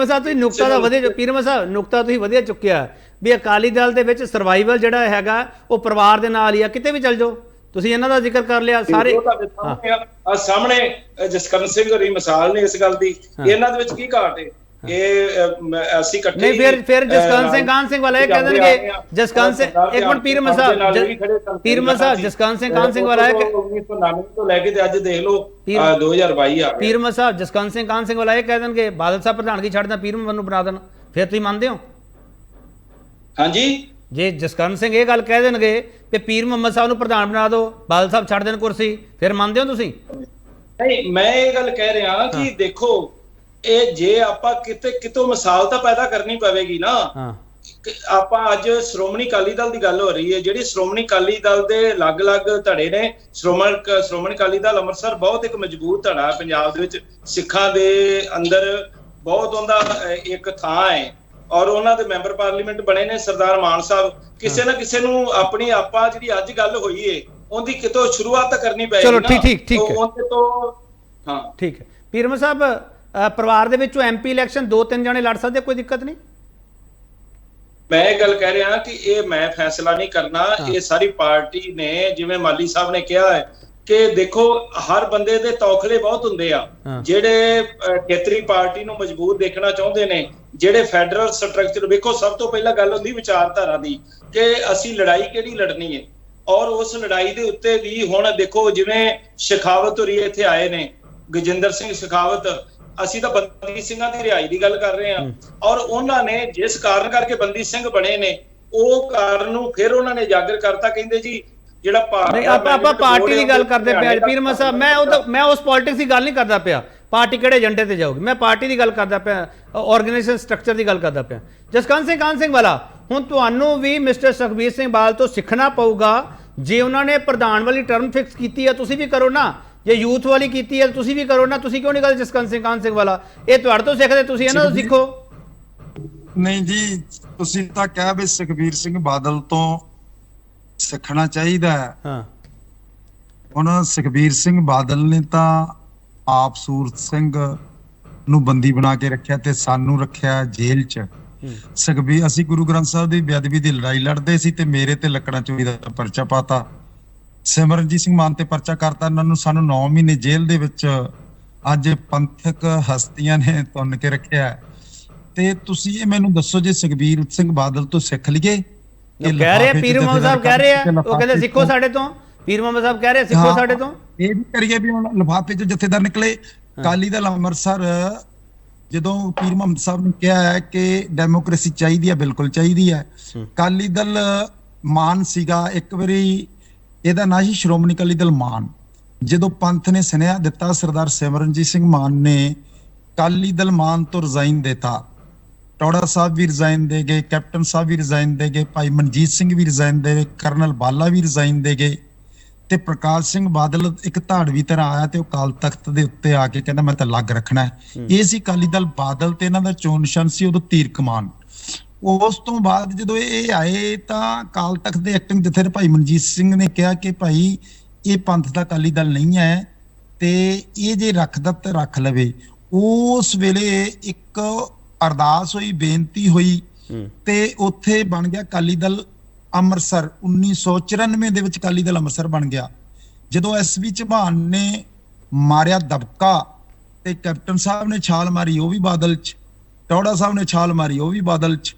ਸਾਹਿਬ ਤੁਸੀਂ ਨੁਕਤਾ ਦਾ ਵਧੀਆ ਪੀਰਮ ਸਾਹਿਬ ਨੁਕਤਾ ਤੁਸੀਂ ਵਧੀਆ ਚੁੱਕਿਆ ਵੀ ਅਕਾਲੀ ਦਲ ਦੇ ਵਿੱਚ ਸਰਵਾਈਵਲ ਜਿਹੜਾ ਹੈਗਾ ਉਹ ਪਰਿਵਾਰ ਦੇ ਨਾਲ ਹੀ ਆ, ਕਿਤੇ ਵੀ ਚੱਲ ਜਾਓ। ਤੁਸੀਂ ਇਹਨਾਂ ਦਾ ਜ਼ਿਕਰ ਕਰ ਲਿਆ ਸਾਰੇ ਸਾਹਮਣੇ ਜਸਕਰਨ ਸਿੰਘ ਹੋਰੀ ਮਿਸਾਲ ਨੇ ਇਸ ਗੱਲ ਦੀ। ਇਹਨਾਂ ਦੇ ਵਿੱਚ ਕੀ ਘਾਟ ਹੈ? ਇਹ ਅਸੀਂ ਇਕੱਠੇ ਨਹੀਂ ਫਿਰ ਜਸਕਰਨ ਸਿੰਘ ਕਾਹਨ ਸਿੰਘ ਵਾਲਾ ਇਹ ਕਹਿ ਦੇਣਗੇ ਜਸਕਰਨ ਸਿੰਘ ਇੱਕ ਮਿੰਟ ਪੀਰਮ ਸਾਹਿਬ ਜਸਕਰਨ ਸਿੰਘ ਕਾਹਨ ਸਿੰਘ ਵਾਲਾ 1999 ਤੋਂ ਲੈ ਕੇ ਤੇ ਅੱਜ ਦੇਖ ਲਓ 2022 ਆ ਪੀਰਮ ਸਾਹਿਬ ਜਸਕਰਨ ਸਿੰਘ ਕਾਹਨ ਸਿੰਘ ਵਾਲਾ ਇਹ ਕਹਿ ਦੇਣਗੇ ਬਾਦਲ ਸਾਹਿਬ ਪ੍ਰਧਾਨਗੀ ਛੱਡ ਦੇਣ ਪੀਰਮ ਨੂੰ ਬਣਾ ਦੇਣ, ਫਿਰ ਤੁਸੀਂ ਮੰਨਦੇ ਹੋ? ਹਾਂਜੀ, ਜੇ ਜਸਕਰਨ ਸਿੰਘ ਇਹ ਗੱਲ ਕਹਿ ਦੇਣਗੇ ਕਿ ਪੀਰ ਮੁਹੰਮਦ ਸਾਹਿਬ ਨੂੰ ਪ੍ਰਧਾਨ ਬਣਾ ਦਿਓ, ਬਾਦਲ ਸਾਹਿਬ ਛੱਡ ਦੇਣ ਕੁਰਸੀ, ਫਿਰ ਮੰਨਦੇ ਹੋ ਤੁਸੀਂ? ਨਹੀਂ, ਮੈਂ ਇਹ ਗੱਲ ਕਹਿ ਰਿਹਾ ਕਿ ਦੇਖੋ ਇਹ ਜੇ ਆਪਾਂ ਕਿਤੋਂ ਮਿਸਾਲ ਤਾਂ ਪੈਦਾ ਕਰਨੀ ਪਵੇਗੀ ਨਾ। ਆਪਾਂ ਅੱਜ ਸ਼੍ਰੋਮਣੀ ਅਕਾਲੀ ਦਲ ਦੀ ਗੱਲ ਹੋ ਰਹੀ ਹੈ, ਜਿਹੜੀ ਸ਼੍ਰੋਮਣੀ ਅਕਾਲੀ ਦਲ ਦੇ ਅਲੱਗ-ਅਲੱਗ ਧੜੇ ਨੇ। ਸ਼੍ਰੋਮਣੀ ਅਕਾਲੀ ਦਲ ਅੰਮ੍ਰਿਤਸਰ ਬਹੁਤ ਇੱਕ ਮਜ਼ਬੂਤ ਧੜਾ ਪੰਜਾਬ ਦੇ ਵਿੱਚ, ਸਿੱਖਾਂ ਦੇ ਅੰਦਰ ਬਹੁਤ ਉਹਦਾ ਇੱਕ ਥਾਂ ਹੈ ਔਰ ਉਹਨਾਂ ਦੇ ਮੈਂਬਰ ਪਾਰਲੀਮੈਂਟ ਬਣੇ ਨੇ ਸਰਦਾਰ ਮਾਨ ਸਾਹਿਬ। ਕਿਸੇ ਨਾ ਕਿਸੇ ਨੂੰ ਆਪਣੀ ਆਪਾਂ ਜਿਹੜੀ ਅੱਜ ਗੱਲ ਹੋਈ ਏ ਉਹਦੀ ਕਿਤੋਂ ਸ਼ੁਰੂਆਤ ਤਾਂ ਕਰਨੀ ਪਏਗੀ। ਚਲੋ ਠੀਕ ਹੈ ਉਹਦੇ ਤੋਂ ਹਾਂ ਠੀਕ ਹੈ। ਪੀਰਮ ਸਾਹਿਬ ਪਰਿਵਾਰ ਦੇ ਵਿੱਚੋਂ ਐਮਪੀ ਇਲੈਕਸ਼ਨ 2-3 ਜਣੇ ਲੜ ਸਕਦੇ, ਕੋਈ ਦਿੱਕਤ ਨਹੀਂ? ਮੈਂ ਇਹ ਗੱਲ ਕਹਿ ਰਿਹਾ ਕਿ ਇਹ ਮੈਂ ਫੈਸਲਾ ਨਹੀਂ ਕਰਨਾ, ਇਹ ਸਾਰੀ ਪਾਰਟੀ ਨੇ, ਜਿਵੇਂ ਮਾਲੀ ਸਾਹਿਬ ਨੇ ਕਿਹਾ ਹੈ ਕਿ ਦੇਖੋ ਹਰ ਬੰਦੇ ਦੇ ਤੌਖਲੇ ਬਹੁਤ ਹੁੰਦੇ ਆ। ਜਿਹੜੇ ਖੇਤਰੀ ਪਾਰਟੀ ਨੂੰ ਮਜ਼ਬੂਤ ਦੇਖਣਾ ਚਾਹੁੰਦੇ ਨੇ, ਜਿਹੜੇ ਫੈਡਰਲ ਸਟਰਕਚਰ, ਵੇਖੋ ਸਭ ਤੋਂ ਪਹਿਲਾਂ ਗੱਲ ਹੁੰਦੀ ਵਿਚਾਰਧਾਰਾ ਦੀ ਕਿ ਅਸੀਂ ਲੜਾਈ ਕਿਹੜੀ ਲੜਨੀ ਹੈ ਔਰ ਉਸ ਲੜਾਈ ਦੇ ਉੱਤੇ ਵੀ ਹੁਣ ਦੇਖੋ ਜਿਵੇਂ ਸ਼ਖਾਵਤ ਹੋਰੀ ਇੱਥੇ ਆਏ ਨੇ, ਗਜਿੰਦਰ ਸਿੰਘ ਸ਼ਖਾਵਤ, ਅਸੀਂ ਤਾਂ ਬੰਦੀ ਸਿੰਘਾਂ ਦੀ ਰਿਹਾਈ ਦੀ ਗੱਲ ਕਰ ਰਹੇ ਹਾਂ ਔਰ ਉਹਨਾਂ ਨੇ ਜਿਸ ਕਾਰਨ ਕਰਕੇ ਬੰਦੀ ਸਿੰਘ ਬਣੇ ਨੇ ਉਹ ਕਾਰਨ ਨੂੰ ਫਿਰ ਉਹਨਾਂ ਨੇ ਉਜਾਗਰ ਕਰਤਾ। ਕਹਿੰਦੇ ਜੀ ਜਿਹੜਾ ਆਪਾਂ ਪਾਰਟੀ ਦੀ ਗੱਲ ਕਰਦੇ ਪਿਆ ਪੀਰਮ ਸਾਹਿਬ, ਮੈਂ ਉਸ ਪੋਲਿਟਿਕਸ ਦੀ ਗੱਲ ਨਹੀਂ ਕਰਦਾ ਪਿਆ, ਪਾਰਟੀ ਕਿਹੜੇ ਏਜੰਡੇ ਤੇ ਜਾਊਗੀ, ਮੈਂ ਪਾਰਟੀ ਦੀ ਗੱਲ ਕਰਦਾ ਪਿਆ, ਆਰਗੇਨਾਈਜੇਸ਼ਨ ਸਟਰਕਚਰ ਦੀ ਗੱਲ ਕਰਦਾ ਪਿਆ। ਜਸਕਰਨ ਸਿੰਘ ਕਾਹਨ ਸਿੰਘ ਵਾਲਾ, ਹੁਣ ਤੁਹਾਨੂੰ ਵੀ ਮਿਸਟਰ ਸੁਖਬੀਰ ਸਿੰਘ ਬਾਦਲ ਤੋਂ ਸਿੱਖਣਾ ਪਊਗਾ। ਜੇ ਉਹਨਾਂ ਨੇ ਪ੍ਰਧਾਨ ਵਾਲੀ ਟਰਮ ਫਿਕਸ ਕੀਤੀ ਹੈ ਤੁਸੀਂ ਵੀ ਕਰੋ ਨਾ, ਜੇ ਯੂਥ ਵਾਲੀ ਕੀਤੀ ਹੈ ਤੁਸੀਂ ਵੀ ਕਰੋ ਨਾ। ਤੁਸੀਂ ਕਿਉਂ ਨਹੀਂ ਕਰਦੇ ਜਸਕਰਨ ਸਿੰਘ ਕਾਹਨ ਸਿੰਘ ਵਾਲਾ? ਇਹ ਤੁਹਾਡੇ ਤੋਂ ਸਿੱਖਦੇ, ਤੁਸੀਂ ਇਹਨਾਂ ਤੋਂ ਸਿੱਖੋ। ਨਹੀਂ ਜੀ, ਤੁਸੀਂ ਤਾਂ ਕਿਹਾ ਵੀ ਸੁਖਬੀਰ ਸਿੰਘ ਬਾਦਲ ਤੋਂ ਸਿੱਖਣਾ ਚਾਹੀਦਾ ਹੈ। ਹੁਣ ਸੁਖਬੀਰ ਸਿੰਘ ਬਾਦਲ ਨੇ ਤਾਂ ਆਪ ਸੂਰਤ ਸਿੰਘ ਨੂੰ ਬੰਦੀ ਬਣਾ ਕੇ ਰੱਖਿਆ ਤੇ ਸਾਨੂੰ ਰੱਖਿਆ ਜੇਲ੍ਹ 'ਚ। ਅਸੀਂ ਗੁਰੂ ਗ੍ਰੰਥ ਸਾਹਿਬ ਦੀ ਬੇਅਦਬੀ ਦੀ ਲੜਾਈ ਲੜਦੇ ਸੀ ਤੇ ਮੇਰੇ ਤੇ ਲੱਕੜਾਂ ਚੋਰੀ ਦਾ ਪਰਚਾ ਪਾਤਾ। ਸਿਮਰਨਜੀਤ ਸਿੰਘ ਮਾਨ ਤੇ ਪਰਚਾ ਕਰਤਾ ਇਹਨਾਂ ਨੂੰ, ਸਾਨੂੰ 9 ਮਹੀਨੇ ਜੇਲ੍ਹ ਦੇ ਵਿੱਚ ਅੱਜ ਪੰਥਕ ਹਸਤੀਆਂ ਨੇ ਤੁੰਨ ਕੇ ਰੱਖਿਆ। ਤੇ ਤੁਸੀਂ ਇਹ ਮੈਨੂੰ ਦੱਸੋ, ਜੇ ਸੁਖਬੀਰ ਸਿੰਘ ਬਾਦਲ ਤੋਂ ਸਿੱਖ ਲਈਏ? ਕਹਿ ਰਹੇ ਪੀਰ ਮੁਹੰਮਦ ਸਾਹਿਬ ਕਹਿ ਰਹੇ ਆ, ਉਹ ਕਹਿੰਦੇ ਸਿੱਖੋ ਸਾਡੇ ਤੋਂ। ਪੀਰ ਮੁਹੰਮਦ ਸਾਹਿਬ ਕਹਿ ਰਹੇ ਸਿੱਖੋ ਸਾਡੇ ਤੋਂ। ਇਹ ਵੀ ਕਰੀਏ ਵੀ ਹੁਣ ਲਿਫਾਫੇ 'ਚ ਜਥੇਦਾਰ ਨਿਕਲੇ। ਅਕਾਲੀ ਦਲ ਅੰਮ੍ਰਿਤਸਰ ਜਦੋਂ ਪੀਰ ਮੁਹੰਮਦ ਸਾਹਿਬ ਨੇ ਕਿਹਾ ਹੈ ਕਿ ਡੈਮੋਕ੍ਰੇਸੀ ਚਾਹੀਦੀ ਹੈ, ਬਿਲਕੁਲ ਚਾਹੀਦੀ ਹੈ। ਅਕਾਲੀ ਦਲ ਮਾਨ ਸੀਗਾ, ਇੱਕ ਵਾਰੀ ਇਹਦਾ ਨਾਂ ਸੀ ਸ਼੍ਰੋਮਣੀ ਅਕਾਲੀ ਦਲ ਮਾਨ। ਜਦੋਂ ਪੰਥ ਨੇ ਸੁਨੇਹਾ ਦਿੱਤਾ, ਸਰਦਾਰ ਸਿਮਰਨਜੀਤ ਸਿੰਘ ਮਾਨ ਨੇ ਅਕਾਲੀ ਦਲ ਮਾਨ ਤੋਂ ਰਿਜ਼ਾਈਨ ਦਿੱਤਾ। ਟੌੜਾ ਸਾਹਿਬ ਵੀ ਰਿਜ਼ਾਈਨ ਦੇ ਗਏ, ਕੈਪਟਨ ਸਾਹਿਬ ਵੀ ਰਿਜ਼ਾਈਨ ਦੇ ਗਏ, ਭਾਈ ਮਨਜੀਤ ਸਿੰਘ ਵੀ ਰਿਜ਼ਾਈਨ ਦੇ ਗਏ, ਕਰਨਲ ਬਾਲਾ ਵੀ ਰਿਜ਼ਾਈਨ ਦੇ ਗਏ ਤੇ ਪ੍ਰਕਾਸ਼ ਸਿੰਘ ਬਾਦਲ ਇੱਕ ਧਾੜਵੀ ਤਰ੍ਹਾਂ ਆਇਆ ਤੇ ਉਹ ਅਕਾਲ ਤਖਤ ਦੇ ਉੱਤੇ ਆ ਕੇ ਕਹਿੰਦਾ ਮੈਂ ਤਾਂ ਲੱਗ ਰੱਖਣਾ ਹੈ। ਇਹ ਸੀ ਅਕਾਲੀ ਦਲ ਬਾਦਲ ਤੇ ਇਹਨਾਂ ਦਾ ਚੋਣ ਨਿਸ਼ਾਨ ਸੀ ਉਦੋਂ ਤੀਰ ਕਮਾਨ। ਉਸ ਤੋਂ ਬਾਅਦ ਜਦੋਂ ਇਹ ਆਏ ਤਾਂ ਅਕਾਲ ਤਖਤ ਦੇ ਐਕਟਿੰਗ ਜਥੇਦਾਰ ਭਾਈ ਮਨਜੀਤ ਸਿੰਘ ਨੇ ਕਿਹਾ ਕਿ ਭਾਈ ਇਹ ਪੰਥ ਦਾ ਅਕਾਲੀ ਦਲ ਨਹੀਂ ਹੈ ਤੇ ਇਹ ਜੇ ਰੱਖਦਾ ਤਾਂ ਰੱਖ ਲਵੇ। ਉਸ ਵੇਲੇ ਇੱਕ ਅਰਦਾਸ ਹੋਈ, ਬੇਨਤੀ ਹੋਈ ਤੇ ਉੱਥੇ ਬਣ ਗਿਆ ਅਕਾਲੀ ਦਲ ਅੰਮ੍ਰਿਤਸਰ। 1994 ਦੇ ਵਿੱਚ ਅਕਾਲੀ ਦਲ ਅੰਮ੍ਰਿਤਸਰ ਬਣ ਗਿਆ। ਜਦੋਂ ਐਸਵੀ ਚੌਹਾਨ ਨੇ ਮਾਰਿਆ ਦਬਕਾ ਤੇ ਕੈਪਟਨ ਸਾਹਿਬ ਨੇ ਛਾਲ ਮਾਰੀ, ਉਹ ਵੀ ਬਾਦਲ 'ਚ, ਟੌੜਾ ਸਾਹਿਬ ਨੇ ਛਾਲ ਮਾਰੀ, ਉਹ ਵੀ ਬਾਦਲ 'ਚ,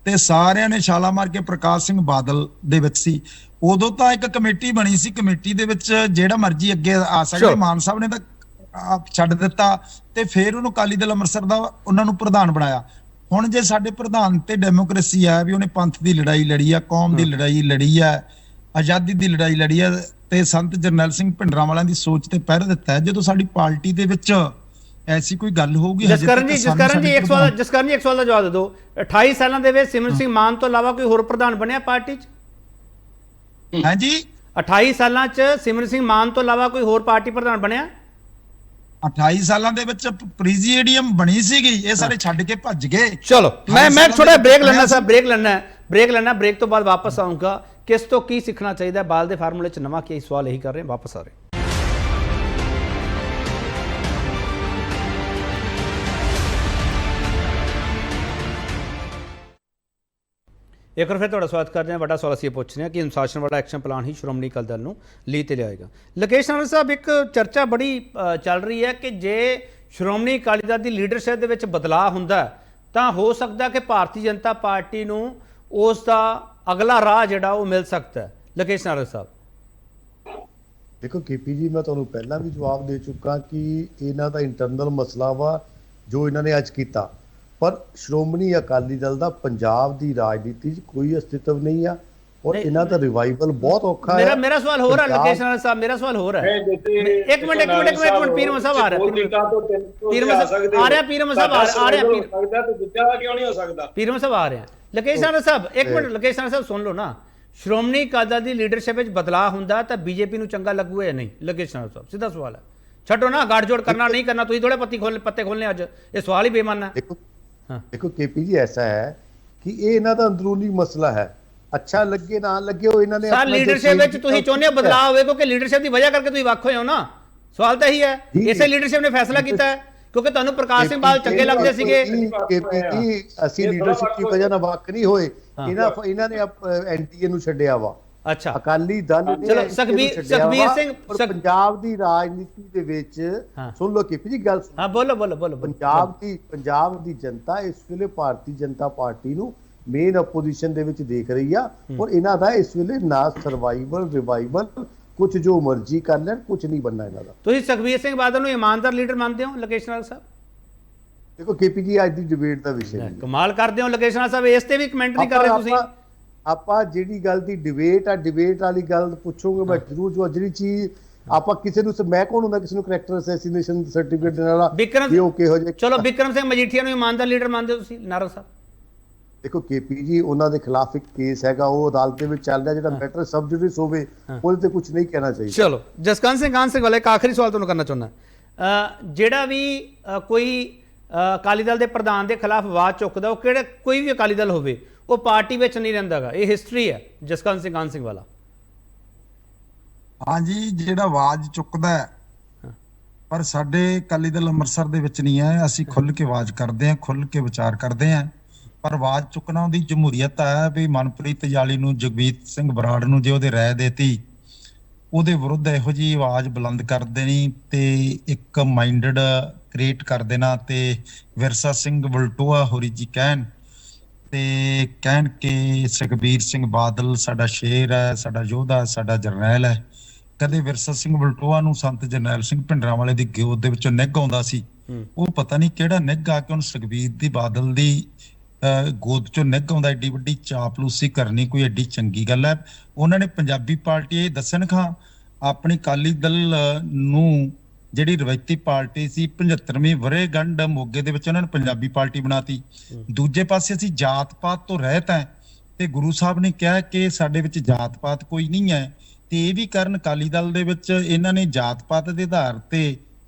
ਤੇ ਸਾਰਿਆਂ ਨੇ ਛਾਲਾ ਮਾਰ ਕੇ ਪ੍ਰਕਾਸ਼ ਸਿੰਘ ਬਾਦਲ ਦੇ ਵਿੱਚ ਸੀ। ਉਦੋਂ ਤਾਂ ਇੱਕ ਕਮੇਟੀ ਬਣੀ ਸੀ, ਕਮੇਟੀ ਦੇ ਵਿੱਚ ਜਿਹੜਾ ਮਰਜ਼ੀ ਅੱਗੇ ਆ ਸਕਦੇ। ਮਾਨ ਸਾਹਿਬ ਨੇ ਤਾਂ ਛੱਡ ਦਿੱਤਾ ਤੇ ਫਿਰ ਉਹਨੂੰ ਅਕਾਲੀ ਦਲ ਅੰਮ੍ਰਿਤਸਰ ਦਾ ਉਹਨਾਂ ਨੂੰ ਪ੍ਰਧਾਨ ਬਣਾਇਆ। ਹੁਣ ਜੇ ਸਾਡੇ ਪ੍ਰਧਾਨ ਤੇ ਡੈਮੋਕ੍ਰੇਸੀ ਆ ਵੀ ਉਹਨੇ ਪੰਥ ਦੀ ਲੜਾਈ ਲੜੀ ਆ, ਕੌਮ ਦੀ ਲੜਾਈ ਲੜੀ ਆ, ਆਜ਼ਾਦੀ ਦੀ ਲੜਾਈ ਲੜੀ ਆ ਤੇ ਸੰਤ ਜਰਨੈਲ ਸਿੰਘ ਭਿੰਡਰਾਂਵਾਲਿਆਂ ਦੀ ਸੋਚ ਤੇ ਪਹਿਰਾ ਦਿੱਤਾ ਹੈ। ਜਦੋਂ ਸਾਡੀ ਪਾਰਟੀ ਦੇ ਵਿੱਚ ਐਸੀ ਕੋਈ ਗੱਲ ਹੋਊਗੀ। ਜਸਕਰਨ ਜੀ ਇੱਕ ਸਵਾਲ ਦਾ ਜਵਾਬ ਦੇ ਦਿਓ। 28 ਸਾਲਾਂ ਦੇ ਵਿੱਚ ਸਿਮਰਨ ਸਿੰਘ ਮਾਨ ਤੋਂ ਇਲਾਵਾ ਕੋਈ ਹੋਰ ਪ੍ਰਧਾਨ ਬਣਿਆ ਪਾਰਟੀ 'ਚ? ਹਾਂਜੀ, 28 ਸਾਲਾਂ 'ਚ ਸਿਮਰਨ ਸਿੰਘ ਮਾਨ ਤੋਂ ਇਲਾਵਾ ਕੋਈ ਹੋਰ ਪਾਰਟੀ ਪ੍ਰਧਾਨ ਬਣਿਆ? 28 ਸਾਲਾਂ ਦੇ ਵਿੱਚ ਪ੍ਰੀਜ਼ੀਡੀਅਮ ਬਣੀ ਸੀਗੀ, ਇਹ ਸਾਰੇ ਛੱਡ ਕੇ ਭੱਜ ਗਏ। ਚਲੋ ਮੈਂ ਥੋੜਾ ਬ੍ਰੇਕ ਲੈਣਾ ਸਾਹਿਬ, ਬ੍ਰੇਕ ਲੈਣਾ, ਬ੍ਰੇਕ ਤੋਂ ਬਾਅਦ ਵਾਪਸ ਆਉਂਗਾ। ਕਿਸ ਤੋਂ ਕੀ ਸਿੱਖਣਾ ਚਾਹੀਦਾ, ਬਾਲ ਦੇ ਫਾਰਮੂਲੇ 'ਚ ਨਵਾਂ ਕੀ ਸਵਾਲ ਇਹੀ ਕਰ ਰਹੇ, ਵਾਪਸ ਆ ਰਹੇ। ਇੱਕ ਵਾਰ ਫਿਰ ਤੁਹਾਡਾ ਸਵਾਗਤ ਕਰਦੇ ਹਾਂ। ਵੱਡਾ ਸਵਾਲ ਅਸੀਂ ਪੁੱਛ ਰਹੇ ਹਾਂ ਕਿ ਅਨੁਸ਼ਾਸਨ ਵਾਲਾ ਐਕਸ਼ਨ ਪਲਾਨ ਹੀ ਸ਼੍ਰੋਮਣੀ ਅਕਾਲੀ ਦਲ ਨੂੰ ਲੀਹ ਤੇ ਲਿਆਏਗਾ। ਲੋਕੇਸ਼ ਨਾਰਾਇਣ ਸਾਹਿਬ, ਇੱਕ ਚਰਚਾ ਬੜੀ ਚੱਲ ਰਹੀ ਹੈ ਕਿ ਜੇ ਸ਼੍ਰੋਮਣੀ ਅਕਾਲੀ ਦਲ ਦੀ ਲੀਡਰਸ਼ਿਪ ਦੇ ਵਿੱਚ ਬਦਲਾਅ ਹੁੰਦਾ ਤਾਂ ਹੋ ਸਕਦਾ ਕਿ ਭਾਰਤੀ ਜਨਤਾ ਪਾਰਟੀ ਨੂੰ ਉਸ ਦਾ ਅਗਲਾ ਰਾਹ ਜਿਹੜਾ ਉਹ ਮਿਲ ਸਕਦਾ ਹੈ। ਲੋਕੇਸ਼ ਨਾਰਾਇਣ ਸਾਹਿਬ ਦੇਖੋ ਕੇਪੀ ਜੀ, ਮੈਂ ਤੁਹਾਨੂੰ ਪਹਿਲਾਂ ਵੀ ਜਵਾਬ ਦੇ ਚੁੱਕਾ ਕਿ ਇਹਨਾਂ ਦਾ ਇੰਟਰਨਲ ਮਸਲਾ ਵਾ ਜੋ ਇਹਨਾਂ ਨੇ ਅੱਜ ਕੀਤਾ, ਪਰ ਸ਼੍ਰੋਮਣੀ ਅਕਾਲੀ ਦਲ ਦਾ ਪੰਜਾਬ ਦੀ ਰਾਜਨੀਤੀ 'ਚ ਕੋਈ ਅਸਤਿਤਵ ਨਹੀਂ ਆ ਔਰ ਇਹਨਾਂ ਦਾ ਰਿਵਾਈਵਲ ਬਹੁਤ ਔਖਾ ਹੈ। ਮੇਰਾ ਸਵਾਲ ਹੋਰ ਹੈ ਲੋਕੇਸ਼ ਨਾਰਾਇਣ ਸਾਹਿਬ, ਮੇਰਾ ਸਵਾਲ ਹੋਰ ਹੈ। ਇੱਕ ਮਿੰਟ ਪੀਰ ਮਸਾ ਆ ਰਿਹਾ, ਪੀਰ ਮਸਾ ਆ ਰਿਹਾ, ਲੋਕੇਸ਼ ਨਾਰਾਇਣ ਸਾਹਿਬ ਇੱਕ ਮਿੰਟ, ਲੋਕੇਸ਼ ਨਾਰਾਇਣ ਸਾਹਿਬ ਸੁਣ ਲਓ ਨਾ। ਸ਼੍ਰੋਮਣੀ ਅਕਾਲੀ ਦਲ ਦੀ ਲੀਡਰਸ਼ਿਪ ਵਿੱਚ ਬਦਲਾਅ ਹੁੰਦਾ ਤਾਂ ਬੀਜੇਪੀ ਨੂੰ ਚੰਗਾ ਲੱਗੂ ਜਾਂ ਨਹੀਂ? ਲੋਕੇਸ਼ ਨਾਰਾਇਣ ਸਾਹਿਬ ਸਿੱਧਾ ਸਵਾਲ ਹੈ, ਛੱਡੋ ਨਾ ਗੱਠਜੋੜ ਕਰਨਾ ਨਹੀਂ ਕਰਨਾ, ਤੁਸੀਂ ਥੋੜੇ ਪੱਤੇ ਖੋਲਨੇ ਅੱਜ, ਇਹ ਸਵਾਲ ਹੀ ਬੇਮਾਨ ਹੈ। देखो केपी जी, ऐसा है कि ये इन्हां दा अंदरूनी मसला है, अच्छा लगे ना लगे हो इन्हां ने सर लीडरशिप ਵਿੱਚ ਤੁਸੀਂ ਚਾਹੁੰਦੇ ਹੋ ਬਦਲਾਅ ਹੋਵੇ ਕਿਉਂਕਿ ਲੀਡਰਸ਼ਿਪ ਦੀ ਵਜ੍ਹਾ ਕਰਕੇ ਤੁਸੀਂ ਵੱਖ ਹੋਏ ਹੋ ਨਾ। ਸਵਾਲ ਤਾਂ ਇਹੀ ਹੈ, ਇਸੇ ਲੀਡਰਸ਼ਿਪ ਨੇ ਫੈਸਲਾ ਕੀਤਾ ਹੈ ਕਿਉਂਕਿ ਤੁਹਾਨੂੰ ਪ੍ਰਕਾਸ਼ ਸਿੰਘ ਬਾਦਲ ਚੰਗੇ ਲੱਗਦੇ ਸੀਗੇ। केपी जी, ਅਸੀਂ ਲੀਡਰਸ਼ਿਪ ਦੀ ਵਜ੍ਹਾ ਨਾਲ ਵੱਖ ਨਹੀਂ ਹੋਏ, ਇਹਨਾਂ ਨੇ ਐਨਟੀਏ ਨੂੰ ਛੱਡਿਆ ਵਾ। ਅੱਛਾ, ਅਕਾਲੀ ਦਲ ਨੇ ਚਲੋ ਸੁਖਬੀਰ ਸਿੰਘ ਪੰਜਾਬ ਦੀ ਰਾਜਨੀਤੀ ਦੇ ਵਿੱਚ ਸੁਣ ਲਓ ਕੇਪੀ ਜੀ ਗੱਲ। ਹਾਂ ਬੋਲੋ। ਪੰਜਾਬ ਦੀ ਜਨਤਾ ਇਸ ਵੇਲੇ ਭਾਰਤੀ ਜਨਤਾ ਪਾਰਟੀ ਨੂੰ ਮੇਨ ਆਪੋਜੀਸ਼ਨ ਦੇ ਵਿੱਚ ਦੇਖ ਰਹੀ ਆ ਔਰ ਇਹਨਾਂ ਦਾ ਇਸ ਵੇਲੇ ਨਾ ਸਰਵਾਈਵਲ ਰਿਵਾਈਵਲ ਕੁਝ ਜੋ ਮਰਜ਼ੀ ਕਰ ਲੈਣ, ਕੁਝ ਨਹੀਂ ਬਣਨਾ ਇਹਨਾਂ ਦਾ। ਤੁਸੀਂ ਸੁਖਬੀਰ ਸਿੰਘ ਬਾਦਲ ਨੂੰ ਇਮਾਨਦਾਰ ਲੀਡਰ ਮੰਨਦੇ ਹੋ ਲੋਕੇਸ਼ ਨਾਰਾਇਣ ਸਾਹਿਬ? ਦੇਖੋ ਕੇਪੀ ਜੀ, ਅੱਜ ਦੀ ਡਿਬੇਟ ਦਾ ਵਿਸ਼ਾ ਨਹੀਂ, ਕਮਾਲ ਕਰਦੇ ਹੋ ਲੋਕੇਸ਼ ਨਾਰਾਇਣ ਸਾਹਿਬ, ਇਸ ਤੇ ਵੀ ਕਮੈਂਟ ਨਹੀਂ ਕਰ ਰਹੇ ਤੁਸੀਂ। ਆਪਾਂ ਜਿਹੜੀ ਗੱਲ ਦੀ ਡਿਬੇਟ ਵਾਲੀ ਗੱਲ ਪੁੱਛੋਗੇ ਮੈਂ ਜ਼ਰੂਰ ਜੋ ਜਿਹੜੀ ਚੀਜ਼ ਆਪਾਂ ਕਿਸੇ ਨੂੰ, ਮੈਂ ਕੌਣ ਹੁੰਦਾ ਕਿਸੇ ਨੂੰ ਕਰੈਕਟਰ ਅਸੈਸੀਨੇਸ਼ਨ ਸਰਟੀਫਿਕੇਟ ਦੇਣ ਵਾਲਾ ਵੀ ਉਹ ਕਿਹੋ ਜਿਹੇ। ਚਲੋ ਬਿਕਰਮ ਸਿੰਘ ਮਜੀਠੀਆ ਨੂੰ ਇਮਾਨਦਾਰ ਲੀਡਰ ਮੰਨਦੇ ਹੋ ਤੁਸੀਂ ਨਾਰਾਇਣ ਸਾਹਿਬ? ਦੇਖੋ ਕੇਪੀ ਜੀ, ਉਹਨਾਂ ਦੇ ਖਿਲਾਫ ਇੱਕ ਕੇਸ ਹੈਗਾ, ਉਹ ਅਦਾਲਤ ਦੇ ਵਿੱਚ ਚੱਲ ਰਿਹਾ, ਜਿਹੜਾ ਮੈਟਰ ਸਬ ਜੁਡਿਸ ਹੋਵੇ ਉਹਦੇ ਤੇ ਕੁਝ ਨਹੀਂ ਕਹਿਣਾ ਚਾਹੀਦਾ। ਚਲੋ ਜਸਕੰਤ ਸਿੰਘ ਵਾਲਾ ਇੱਕ ਆਖਰੀ ਸਵਾਲ ਤੁਹਾਨੂੰ ਕਰਨਾ ਚਾਹੁੰਦਾ, ਜਿਹੜਾ ਵੀ ਕੋਈ ਅਕਾਲੀ ਦਲ ਦੇ ਪ੍ਰਧਾਨ ਦੇ ਖਿਲਾਫ ਆਵਾਜ਼ ਚੁੱਕਦਾ, ਉਹ ਕਿਹੜਾ ਕੋਈ ਵੀ ਅਕਾਲੀ ਦਲ ਹੋਵੇ, ਉਹ ਪਾਰਟੀ ਵਿੱਚ ਨਹੀਂ ਰਹਿੰਦਾਗਾ, ਇਹ ਹਿਸਟਰੀ ਹੈ। ਜਸਕੰਤ ਸਿੰਘ ਵਾਲਾ ਹਾਂਜੀ, ਜਿਹੜਾ ਆਵਾਜ਼ ਚੁੱਕਦਾ ਪਰ ਸਾਡੇ ਅਕਾਲੀ ਦਲ ਅੰਮ੍ਰਿਤਸਰ ਦੇ ਵਿੱਚ ਨਹੀਂ ਹੈ, ਅਸੀਂ ਖੁੱਲ ਕੇ ਆਵਾਜ਼ ਕਰਦੇ ਹਾਂ, ਖੁੱਲ ਕੇ ਵਿਚਾਰ ਕਰਦੇ ਹਾਂ, ਪਰ ਆਵਾਜ਼ ਚੁੱਕਣਾ ਉਹਦੀ ਜਮਹੂਰੀਅਤ ਹੈ ਵੀ ਮਨਪ੍ਰੀਤ ਜਾਲੀ ਨੂੰ, ਜਗਮੀਤ ਸਿੰਘ ਬਰਾੜ ਨੂੰ ਜੇ ਉਹਦੇ ਰਾਏ ਦੇਤੀ, ਉਹਦੇ ਵਿਰੁੱਧ ਇਹੋ ਜਿਹੀ ਆਵਾਜ਼ ਬੁਲੰਦ ਕਰ ਦੇਣੀ ਤੇ ਇੱਕ ਮਾਈਂਡਡ ਕ੍ਰੀਏਟ ਕਰ ਦੇਣਾ ਤੇ ਵਿਰਸਾ ਸਿੰਘ ਵਲਟੋਆ ਹੋਰੀ ਜੀ ਕਹਿਣ ਕਿ ਸੁਖਬੀਰ ਸਿੰਘ ਬਾਦਲ ਸਾਡਾ ਸ਼ੇਰ ਹੈ, ਸਾਡਾ ਯੋਧਾ, ਸਾਡਾ ਜਰਨੈਲ ਹੈ। ਕਦੇ ਵਿਰਸਾ ਸਿੰਘ ਵਲਟੋਆ ਨੂੰ ਸੰਤ ਜਰਨੈਲ ਸਿੰਘ ਭਿੰਡਰਾਂਵਾਲੇ ਦੀ ਗਿਓਤ ਦੇ ਵਿੱਚੋਂ ਨਿੱਘ ਆਉਂਦਾ ਸੀ, ਉਹ ਪਤਾ ਨਹੀਂ ਕਿਹੜਾ ਨਿੱਘ ਆ ਕੇ ਹੁਣ ਸੁਖਬੀਰ ਦੀ ਬਾਦਲ ਦੀ ਗੋਦ ਚੋਂ ਨਿੱਘ ਆਉਂਦਾ। ਐਡੀ ਵੱਡੀ ਚਾਪਲੂਸੀ ਕਰਨੀ ਕੋਈ ਐਡੀ ਚੰਗੀ ਗੱਲ ਹੈ? ਉਹਨਾਂ ਨੇ ਪੰਜਾਬੀ ਪਾਰਟੀ ਇਹ ਦੱਸਣ ਖਾਂ ਆਪਣੀ ਅਕਾਲੀ ਦਲ ਨੂੰ ਜਿਹੜੀ ਰਵਾਇਤੀ ਪਾਰਟੀ ਸੀ 75ਵੀਂ ਵਰ੍ਹੇਗੰਢ ਮੋਗੇ ਦੇ ਵਿੱਚ ਉਹਨਾਂ ਨੇ ਪੰਜਾਬੀ ਪਾਰਟੀ ਬਣਾਤੀ। ਦੂਜੇ ਪਾਸੇ ਅਸੀਂ ਜਾਤ ਪਾਤ ਤੋਂ ਰਹਿਤ ਹੈ ਤੇ ਗੁਰੂ ਸਾਹਿਬ ਨੇ ਕਿਹਾ ਕਿ ਸਾਡੇ ਵਿੱਚ ਜਾਤ ਪਾਤ ਕੋਈ ਨਹੀਂ ਹੈ, ਤੇ ਇਹ ਵੀ ਕਾਰਨ ਅਕਾਲੀ ਦਲ ਦੇ ਵਿੱਚ ਇਹਨਾਂ ਨੇ ਜਾਤ ਪਾਤ ਦੇ ਆਧਾਰ ਤੇ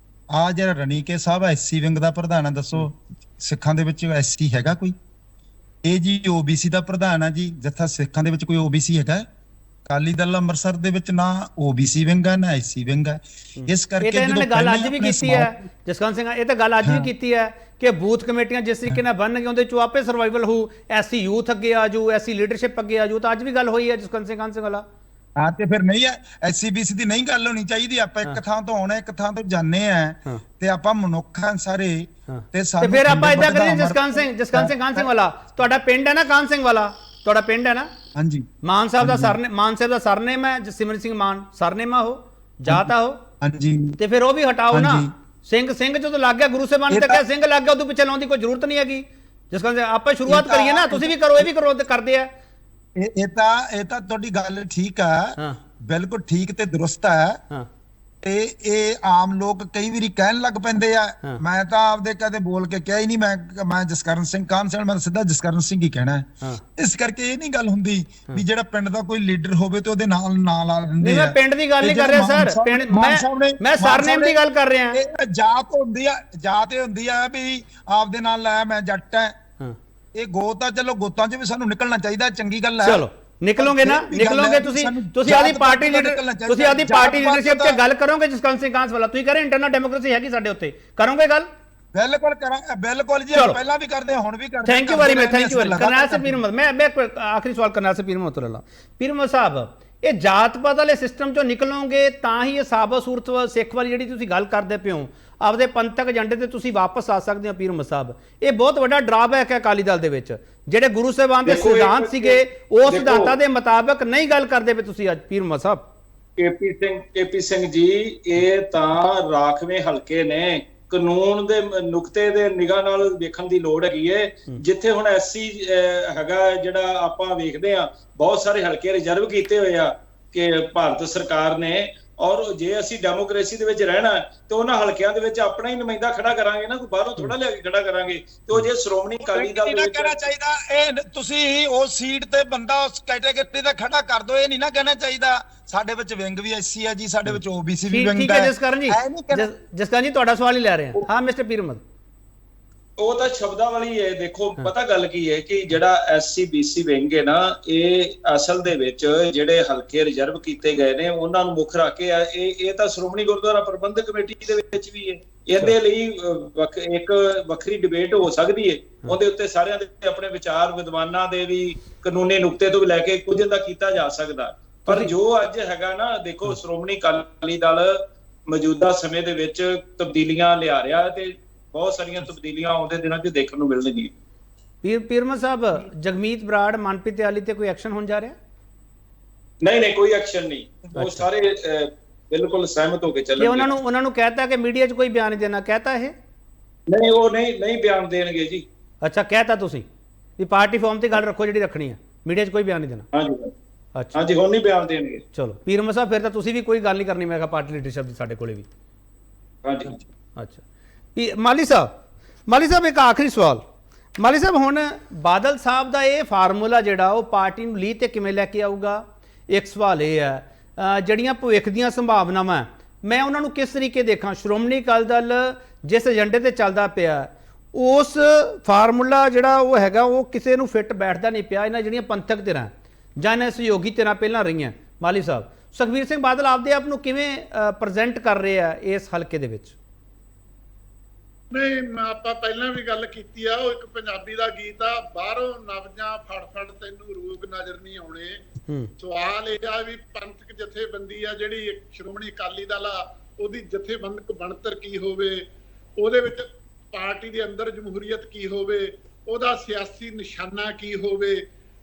ਆ ਜਿਹੜਾ ਰਣੀਕੇ ਸਾਹਿਬ ਐਸਸੀ ਵਿੰਗ ਦਾ ਪ੍ਰਧਾਨ ਹੈ, ਦੱਸੋ ਸਿੱਖਾਂ ਦੇ ਵਿੱਚ ਐਸਸੀ ਹੈਗਾ ਕੋਈ? ਇਹ ਜੀ ਓਬੀਸੀ ਦਾ ਪ੍ਰਧਾਨ ਆ ਜੀ, ਜੱਥਾ ਸਿੱਖਾਂ ਦੇ ਵਿੱਚ ਕੋਈ ਓਬੀਸੀ ਹੈਗਾ? ਅਕਾਲੀ ਦਲ ਅੰਮ੍ਰਿਤਸਰ ਦੇ ਵਿੱਚ ਨਾ ਓਬੀਸੀ ਵਿੰਗ ਹੈ ਨਾ ਐਸਸੀ ਵਿੰਗ ਹੈ। ਇਸ ਕਰਕੇ ਇਹਨਾਂ ਨੇ ਗੱਲ ਅੱਜ ਵੀ ਕੀਤੀ ਹੈ ਜਸਕੰਤ ਸਿੰਘ, ਇਹ ਤਾਂ ਗੱਲ ਅੱਜ ਵੀ ਕੀਤੀ ਹੈ ਕਿ ਬੂਥ ਕਮੇਟੀਆਂ ਜਿਸ ਤਰੀਕੇ ਨਾਲ ਬਣਨਗੇ ਉਹਦੇ ਚੋਂ ਆਪੇ ਸਰਵਾਈਵਲ ਹੋ, ਐਸਸੀ ਯੂਥ ਅੱਗੇ ਆ ਜਾਊ, ਐਸਸੀ ਲੀਡਰਸ਼ਿਪ ਅੱਗੇ ਆ ਜਾਊ, ਤਾਂ ਅੱਜ ਵੀ ਗੱਲ ਹੋਈ ਹੈ ਜਸਕੰਤ ਸਿੰਘ ਵਾਲਾ। ਹਾਂ, ਤੇ ਫਿਰ ਨਹੀਂ ਹੈ ਐਸਸੀਬੀਸੀ ਦੀ ਨਹੀਂ ਗੱਲ ਹੋਣੀ ਚਾਹੀਦੀ। ਆਪਾਂ ਇੱਕ ਥਾਂ ਤੋਂ ਆਉਣਾ, ਇੱਕ ਥਾਂ ਤੋਂ ਜਾਂਦੇ ਆ ਤੇ ਆਪਾਂ ਮਨੁੱਖਾਂ ਸਾਰੇ ਤੇ ਫਿਰ ਆਪਾਂ ਇਦਾਂ ਕਰੀਏ ਜਸਕੰਤ ਸਿੰਘ ਵਾਲਾ, ਤੁਹਾਡਾ ਪਿੰਡ ਹੈ ਨਾ ਕਾਹਨ ਸਿੰਘ ਵਾਲਾ, ਤੁਹਾਡਾ ਪਿੰਡ ਹੈ ਨਾ? ਹਾਂਜੀ। ਮਾਨ ਸਾਹਿਬ ਦਾ ਸਰਨੇਮ ਹੈ ਜਸਸਿਮਰਨ ਸਿੰਘ ਮਾਨ, ਸਰਨੇਮ ਆ ਉਹ, ਜਾਤ ਆ ਉਹ। ਹਾਂਜੀ, ਤੇ ਫਿਰ ਉਹ ਵੀ ਹਟਾਓ ਨਾ। ਸਿੰਘ ਜਦੋਂ ਲੱਗ ਗਿਆ ਗੁਰੂ ਸਾਹਿਬਾਨ ਨੇ ਤਾਂ ਕਿਹਾ ਸਿੰਘ ਲੱਗ ਗਿਆ, ਉਦੋਂ ਪਿੱਛੇ ਲਾਉਣ ਦੀ ਕੋਈ ਜ਼ਰੂਰਤ ਨਹੀਂ ਹੈਗੀ। ਜਸਕੰਤ ਸਿੰਘ ਆਪਾਂ ਸ਼ੁਰੂਆਤ ਕਰੀਏ ਨਾ, ਤੁਸੀਂ ਵੀ ਕਰੋ, ਇਹ ਵੀ ਕਰੋ, ਕਰਦੇ ਆ। ਇਹ ਤਾਂ ਤੁਹਾਡੀ ਗੱਲ ਠੀਕ ਆ, ਬਿਲਕੁਲ ਠੀਕ ਤੇ ਦਰੁਸਤ ਹੈ, ਤੇ ਇਹ ਆਮ ਲੋਕ ਕਈ ਵਾਰੀ ਕਹਿਣ ਲੱਗ ਪੈਂਦੇ ਆ। ਮੈਂ ਤਾਂ ਆਪਦੇ ਕਦੇ ਬੋਲ ਕੇ ਕਿਹਾ ਹੀ ਨਹੀਂ, ਮੈਂ ਜਸਕਰਨ ਸਿੰਘ ਕਾਹਨਸੈਨ, ਮੈਂ ਸਿੱਧਾ ਜਸਕਰਨ ਸਿੰਘ ਹੀ ਕਹਿਣਾ ਹੈ। ਇਸ ਕਰਕੇ ਇਹ ਨਹੀਂ ਗੱਲ ਹੁੰਦੀ ਵੀ ਜਿਹੜਾ ਪਿੰਡ ਦਾ ਕੋਈ ਲੀਡਰ ਹੋਵੇ ਤੇ ਉਹਦੇ ਨਾਲ ਨਾਂ ਲਾ ਦਿੰਦੇ ਆ। ਮੈਂ ਪਿੰਡ ਦੀ ਗੱਲ ਨਹੀਂ ਕਰ ਰਿਹਾ ਸਰ, ਮੈਂ ਸਰਨੇਮ ਦੀ ਗੱਲ ਕਰ ਰਿਹਾ। ਇਹ ਜਾਤ ਹੁੰਦੀ ਆ, ਜਾਤ ਇਹ ਹੁੰਦੀ ਆ ਵੀ ਆਪਦੇ ਨਾਲ ਲਾਇਆ ਮੈਂ ਜੱਟ ਹੈ। ਇਹ ਗੋਤ ਆ, ਚਲੋ ਗੋਤਾਂ 'ਚ ਵੀ ਸਾਨੂੰ ਨਿਕਲਣਾ ਚਾਹੀਦਾ, ਚੰਗੀ ਗੱਲ ਹੈ। ਚਲੋ ਨਿਕਲੋਗੇ ਨਾ, ਨਿਕਲੋਗੇ ਤੁਸੀਂ ਆਦੀ ਪਾਰਟੀ ਲੀਡਰ, ਤੁਸੀਂ ਆਦੀ ਪਾਰਟੀ ਲੀਡਰਸ਼ਿਪ 'ਚ ਗੱਲ ਕਰੋਗੇ ਜਸਕਰਨ ਸਿੰਘ ਕਾਂਸਵਾਲਾ, ਤੁਸੀਂ ਕਹ ਰਹੇ ਇੰਟਰਨਲ ਡੈਮੋਕ੍ਰੇਸੀ ਹੈਗੀ ਸਾਡੇ ਉੱਤੇ, ਕਰੋਗੇ ਗੱਲ? ਬਿਲਕੁਲ ਕਰਾਂਗੇ, ਬਿਲਕੁਲ ਜੀ, ਪਹਿਲਾਂ ਵੀ ਕਰਦੇ ਹੁਣ ਵੀ ਕਰਦੇ। Thank you very much, thank you very. Karnail Singh ਪੀਰ ਮੁਹੰਮਦ, ਮੈਂ ਆਖਰੀ ਸਵਾਲ ਕਰਨੈਲ ਸਿੰਘ ਪੀਰ ਮੁਹੰਮਦ ਤੋਂ ਲਾ। ਪੀਰ ਮੁਹੰਮਦ ਸਾਹਿਬ, ਇਹ ਜਾਤ ਪਾਤ ਵਾਲੇ ਸਿਸਟਮ 'ਚੋਂ ਨਿਕਲੋਗੇ ਤਾਂ ਹੀ ਇਹ ਸਾਬਤ ਸੂਰਤ ਸਿੱਖ ਵਾਲੀ ਜਿਹੜੀ ਤੁਸੀਂ ਗੱਲ ਕਰਦੇ ਪਿਓ ਆਪਦੇ ਪੰਥਕ ਏਜੰਡੇ ਤੇ ਤੁਸੀਂ ਵਾਪਸ ਆ ਸਕਦੇ ਹੋ। ਪੀਰ ਮੁਹੰਮਦ ਸਾਹਿਬ, ਇਹ ਬਹੁਤ ਵੱਡਾ ਡਰਾਬੈਕ ਹੈ ਅਕਾਲੀ ਦਲ ਦੇ ਵਿੱਚ, ਜਿਹੜੇ ਗੁਰੂ ਸਾਹਿਬਾਨ ਦੇ ਸਿਧਾਂਤ ਸੀਗੇ ਉਸ ਸਿਧਾਂਤਾਂ ਦੇ ਮੁਤਾਬਕ ਨਹੀਂ ਗੱਲ ਕਰਦੇ ਪਏ ਤੁਸੀਂ ਅੱਜ। ਪੀਰ ਮੁਹੰਮਦ ਸਾਹਿਬ, ਕੇਪੀ ਸਿੰਘ ਜੀ, ਇਹ ਤਾਂ ਰਾਖਵੇਂ ਹਲਕੇ ਨੇ, ਕਾਨੂੰਨ ਦੇ ਨੁਕਤੇ ਦੇ ਨਿਗਾਹ ਨਾਲ ਵੇਖਣ ਦੀ ਲੋੜ ਹੈਗੀ ਏ। ਜਿੱਥੇ ਹੁਣ ਐਸਸੀ ਹੈਗਾ, ਜਿਹੜਾ ਆਪਾਂ ਵੇਖਦੇ ਆ ਬਹੁਤ ਸਾਰੇ ਹਲਕੇ ਰਿਜ਼ਰਵ ਕੀਤੇ ਹੋਏ ਆ ਕਿ ਭਾਰਤ ਸਰਕਾਰ ਨੇ, ਔਰ ਜੇ ਅਸੀਂ ਡੈਮੋਕ੍ਰੇਸੀ ਦੇ ਵਿੱਚ ਰਹਿਣਾ ਤੇ ਉਹਨਾਂ ਹਲਕਿਆਂ ਦੇ ਵਿੱਚ ਆਪਣਾ ਹੀ ਨੁਮਾਇੰਦਾ ਖੜਾ ਕਰਾਂਗੇ ਨਾ, ਕੋਈ ਬਾਹਰੋਂ ਥੋੜਾ ਲਿਆ ਕੇ ਖੜਾ ਕਰਾਂਗੇ। ਤੇ ਉਹ ਜੇ ਸ਼੍ਰੋਮਣੀ ਅਕਾਲੀ ਦਲ ਦੇ ਵਿੱਚ ਕਹਿਣਾ ਚਾਹੀਦਾ ਇਹ ਤੁਸੀਂ ਉਸ ਸੀਟ ਤੇ ਬੰਦਾ ਉਸ ਕੈਟਾਗਰੀ ਦਾ ਖੜਾ ਕਰ ਦੋ, ਇਹ ਨਹੀਂ ਨਾ ਕਹਿਣਾ ਚਾਹੀਦਾ ਸਾਡੇ ਵਿੱਚ ਵਿੰਗ ਵੀ ਐਸਸੀ ਹੈ ਜੀ, ਸਾਡੇ ਵਿੱਚ ਓਬੀਸੀ ਵੀ ਵਿੰਗ ਹੈ। ਠੀਕ ਹੈ ਜਸਕਰਨ ਜੀ, ਜਸਕਰਨ ਜੀ ਤੁਹਾਡਾ ਸਵਾਲ ਹੀ ਲੈ ਰਹੇ ਹਾਂ। ਹਾਂ ਮਿਸਟਰ ਪੀਰ ਮੁਹੰਮਦ, ਉਹ ਤਾਂ ਸ਼ਬਦਾਂ ਵਾਲੀ ਹੈ। ਦੇਖੋ ਪਤਾ ਗੱਲ ਕੀ ਹੈ ਕਿ ਜਿਹੜਾ ਐਸਸੀ ਬੀਸੀ ਵਿੰਗ ਹੈ ਨਾ, ਇਹ ਅਸਲ ਦੇ ਵਿੱਚ ਜਿਹੜੇ ਹਲਕੇ ਰਿਜ਼ਰਵ ਕੀਤੇ ਗਏ ਨੇ ਉਹਨਾਂ ਨੂੰ ਮੁੱਖ ਰੱਖ ਕੇ ਇਹ ਤਾਂ ਸ਼੍ਰੋਮਣੀ ਗੁਰਦੁਆਰਾ ਪ੍ਰਬੰਧਕ ਕਮੇਟੀ ਦੇ ਵਿੱਚ ਵੀ ਹੈ। ਇਹਦੇ ਲਈ ਇੱਕ ਵੱਖਰੀ ਡਿਬੇਟ ਹੋ ਸਕਦੀ ਹੈ, ਉਹਦੇ ਉੱਤੇ ਸਾਰਿਆਂ ਦੇ ਆਪਣੇ ਵਿਚਾਰ, ਵਿਦਵਾਨਾਂ ਦੇ ਵੀ, ਕਾਨੂੰਨੀ ਨੁਕਤੇ ਤੋਂ ਵੀ ਲੈ ਕੇ ਕੁਝ ਦਾ ਕੀਤਾ ਜਾ ਸਕਦਾ। ਪਰ ਜੋ ਅੱਜ ਹੈਗਾ ਨਾ, ਦੇਖੋ ਸ਼੍ਰੋਮਣੀ ਅਕਾਲੀ ਦਲ ਮੌਜੂਦਾ ਸਮੇਂ ਦੇ ਵਿੱਚ ਤਬਦੀਲੀਆਂ ਲਿਆ ਰਿਹਾ ਤੇ ਬਹੁਤ ਸਾਰੀਆਂ ਤਬਦੀਲੀਆਂ ਆਉਂਦੇ ਦਿਨਾਂ 'ਚ ਦੇਖਣ ਨੂੰ ਮਿਲਣਗੀਆਂ। ਪੀਰ ਮੁਹੰਮਦ ਸਾਹਿਬ, ਜਗਮੀਤ ਬਰਾੜ, ਮਨਪ੍ਰੀਤ ਆਲੀ ਤੇ ਕੋਈ ਐਕਸ਼ਨ ਹੋਣ ਜਾ ਰਿਹਾ? ਨਹੀਂ, ਕੋਈ ਐਕਸ਼ਨ ਨਹੀਂ। ਉਹ ਸਾਰੇ ਬਿਲਕੁਲ ਸਹਿਮਤ ਹੋ ਕੇ ਚੱਲਣਗੇ। ਉਹਨਾਂ ਨੂੰ ਕਹਿਤਾ ਕਿ ਮੀਡੀਆ 'ਚ ਕੋਈ ਬਿਆਨ ਨਹੀਂ ਦੇਣਾ, ਕਹਿਤਾ ਇਹ? ਨਹੀਂ, ਉਹ ਨਹੀਂ ਬਿਆਨ ਦੇਣਗੇ ਜੀ। ਅੱਛਾ, ਕਹਿਤਾ ਤੁਸੀਂ ਵੀ ਪਾਰਟੀ ਫਾਰਮ ਤੇ ਗੱਲ ਰੱਖੋ ਜਿਹੜੀ ਰੱਖਣੀ ਹੈ, ਮੀਡੀਆ 'ਚ ਕੋਈ ਬਿਆਨ ਨਹੀਂ ਦੇਣਾ? ਹਾਂਜੀ ਅੱਛਾ, ਹਾਂਜੀ, ਹੁਣ ਨਹੀਂ ਬਿਆਨ ਦੇਣਗੇ। ਚਲੋ ਪੀਰ ਮੁਹੰਮਦ ਸਾਹਿਬ, ਫਿਰ ਤਾਂ ਤੁਸੀਂ ਵੀ ਕੋਈ ਗੱਲ ਨਹੀਂ ਕਰਨੀ, ਮੈਂ ਕਿਹਾ ਪਾਰਟੀ ਲੀਡਰਸ਼ਿਪ ਦੀ ਸਾਡੇ ਕੋਲੇ ਵੀ। ਹਾਂਜੀ, ਅੱਛਾ ਮਾਲੀ ਸਾਹਿਬ, ਇੱਕ ਆਖਰੀ ਸਵਾਲ। ਮਾਲੀ ਸਾਹਿਬ, ਹੁਣ ਬਾਦਲ ਸਾਹਿਬ ਦਾ ਇਹ ਫਾਰਮੂਲਾ ਜਿਹੜਾ ਉਹ ਪਾਰਟੀ ਨੂੰ ਲੀਹ ਤੇ ਕਿਵੇਂ ਲੈ ਕੇ ਆਊਗਾ? ਇੱਕ ਸਵਾਲ ਇਹ ਹੈ, ਜਿਹੜੀਆਂ ਭਵਿੱਖ ਦੀਆਂ ਸੰਭਾਵਨਾਵਾਂ ਮੈਂ ਉਹਨਾਂ ਨੂੰ ਕਿਸ ਤਰੀਕੇ ਦੇਖਾਂ? ਸ਼੍ਰੋਮਣੀ ਅਕਾਲੀ ਦਲ ਜਿਸ ਏਜੰਡੇ ਤੇ ਚੱਲਦਾ ਪਿਆ, ਉਸ ਫਾਰਮੂਲਾ ਜਿਹੜਾ ਉਹ ਹੈਗਾ ਉਹ ਕਿਸੇ ਨੂੰ ਫਿੱਟ ਬੈਠਦਾ ਨਹੀਂ ਪਿਆ। ਇਹਨਾਂ ਜਿਹੜੀਆਂ ਪੰਥਕ ਧਿਰਾਂ ਜਾਂ ਇਹਨਾਂ ਸਹਿਯੋਗੀ ਧਿਰਾਂ ਪਹਿਲਾਂ ਰਹੀਆਂ, ਮਾਲੀ ਸਾਹਿਬ, ਸੁਖਬੀਰ ਸਿੰਘ ਬਾਦਲ ਆਪਦੇ ਆਪ ਨੂੰ ਕਿਵੇਂ ਪ੍ਰੈਜ਼ੈਂਟ ਕਰ ਰਹੇ ਆ ਇਸ ਹਲਕੇ ਦੇ ਵਿੱਚ? ਨਹੀਂ, ਆਪਾਂ ਪਹਿਲਾਂ ਵੀ ਗੱਲ ਕੀਤੀ ਆ, ਉਹ ਇੱਕ ਪੰਜਾਬੀ ਦਾ ਗੀਤ ਆ, ਬਾਹਰੋਂ ਨਵਜਾਂ ਫੜ ਤੈਨੂੰ ਰੋਗ ਨਜ਼ਰ ਨਹੀਂ ਆਉਣੇ। ਸਵਾਲ ਇਹ ਆ ਵੀ ਪੰਥਕ ਜਥੇਬੰਦੀ ਆ ਜਿਹੜੀ ਸ਼੍ਰੋਮਣੀ ਅਕਾਲੀ ਦਲ ਆ, ਉਹਦੀ ਜਥੇਬੰਦਕ ਬਣਤਰ ਕੀ ਹੋਵੇ, ਉਹਦੇ ਵਿੱਚ ਪਾਰਟੀ ਦੇ ਅੰਦਰ ਜਮਹੂਰੀਅਤ ਕੀ ਹੋਵੇ, ਉਹਦਾ ਸਿਆਸੀ ਨਿਸ਼ਾਨਾ ਕੀ ਹੋਵੇ।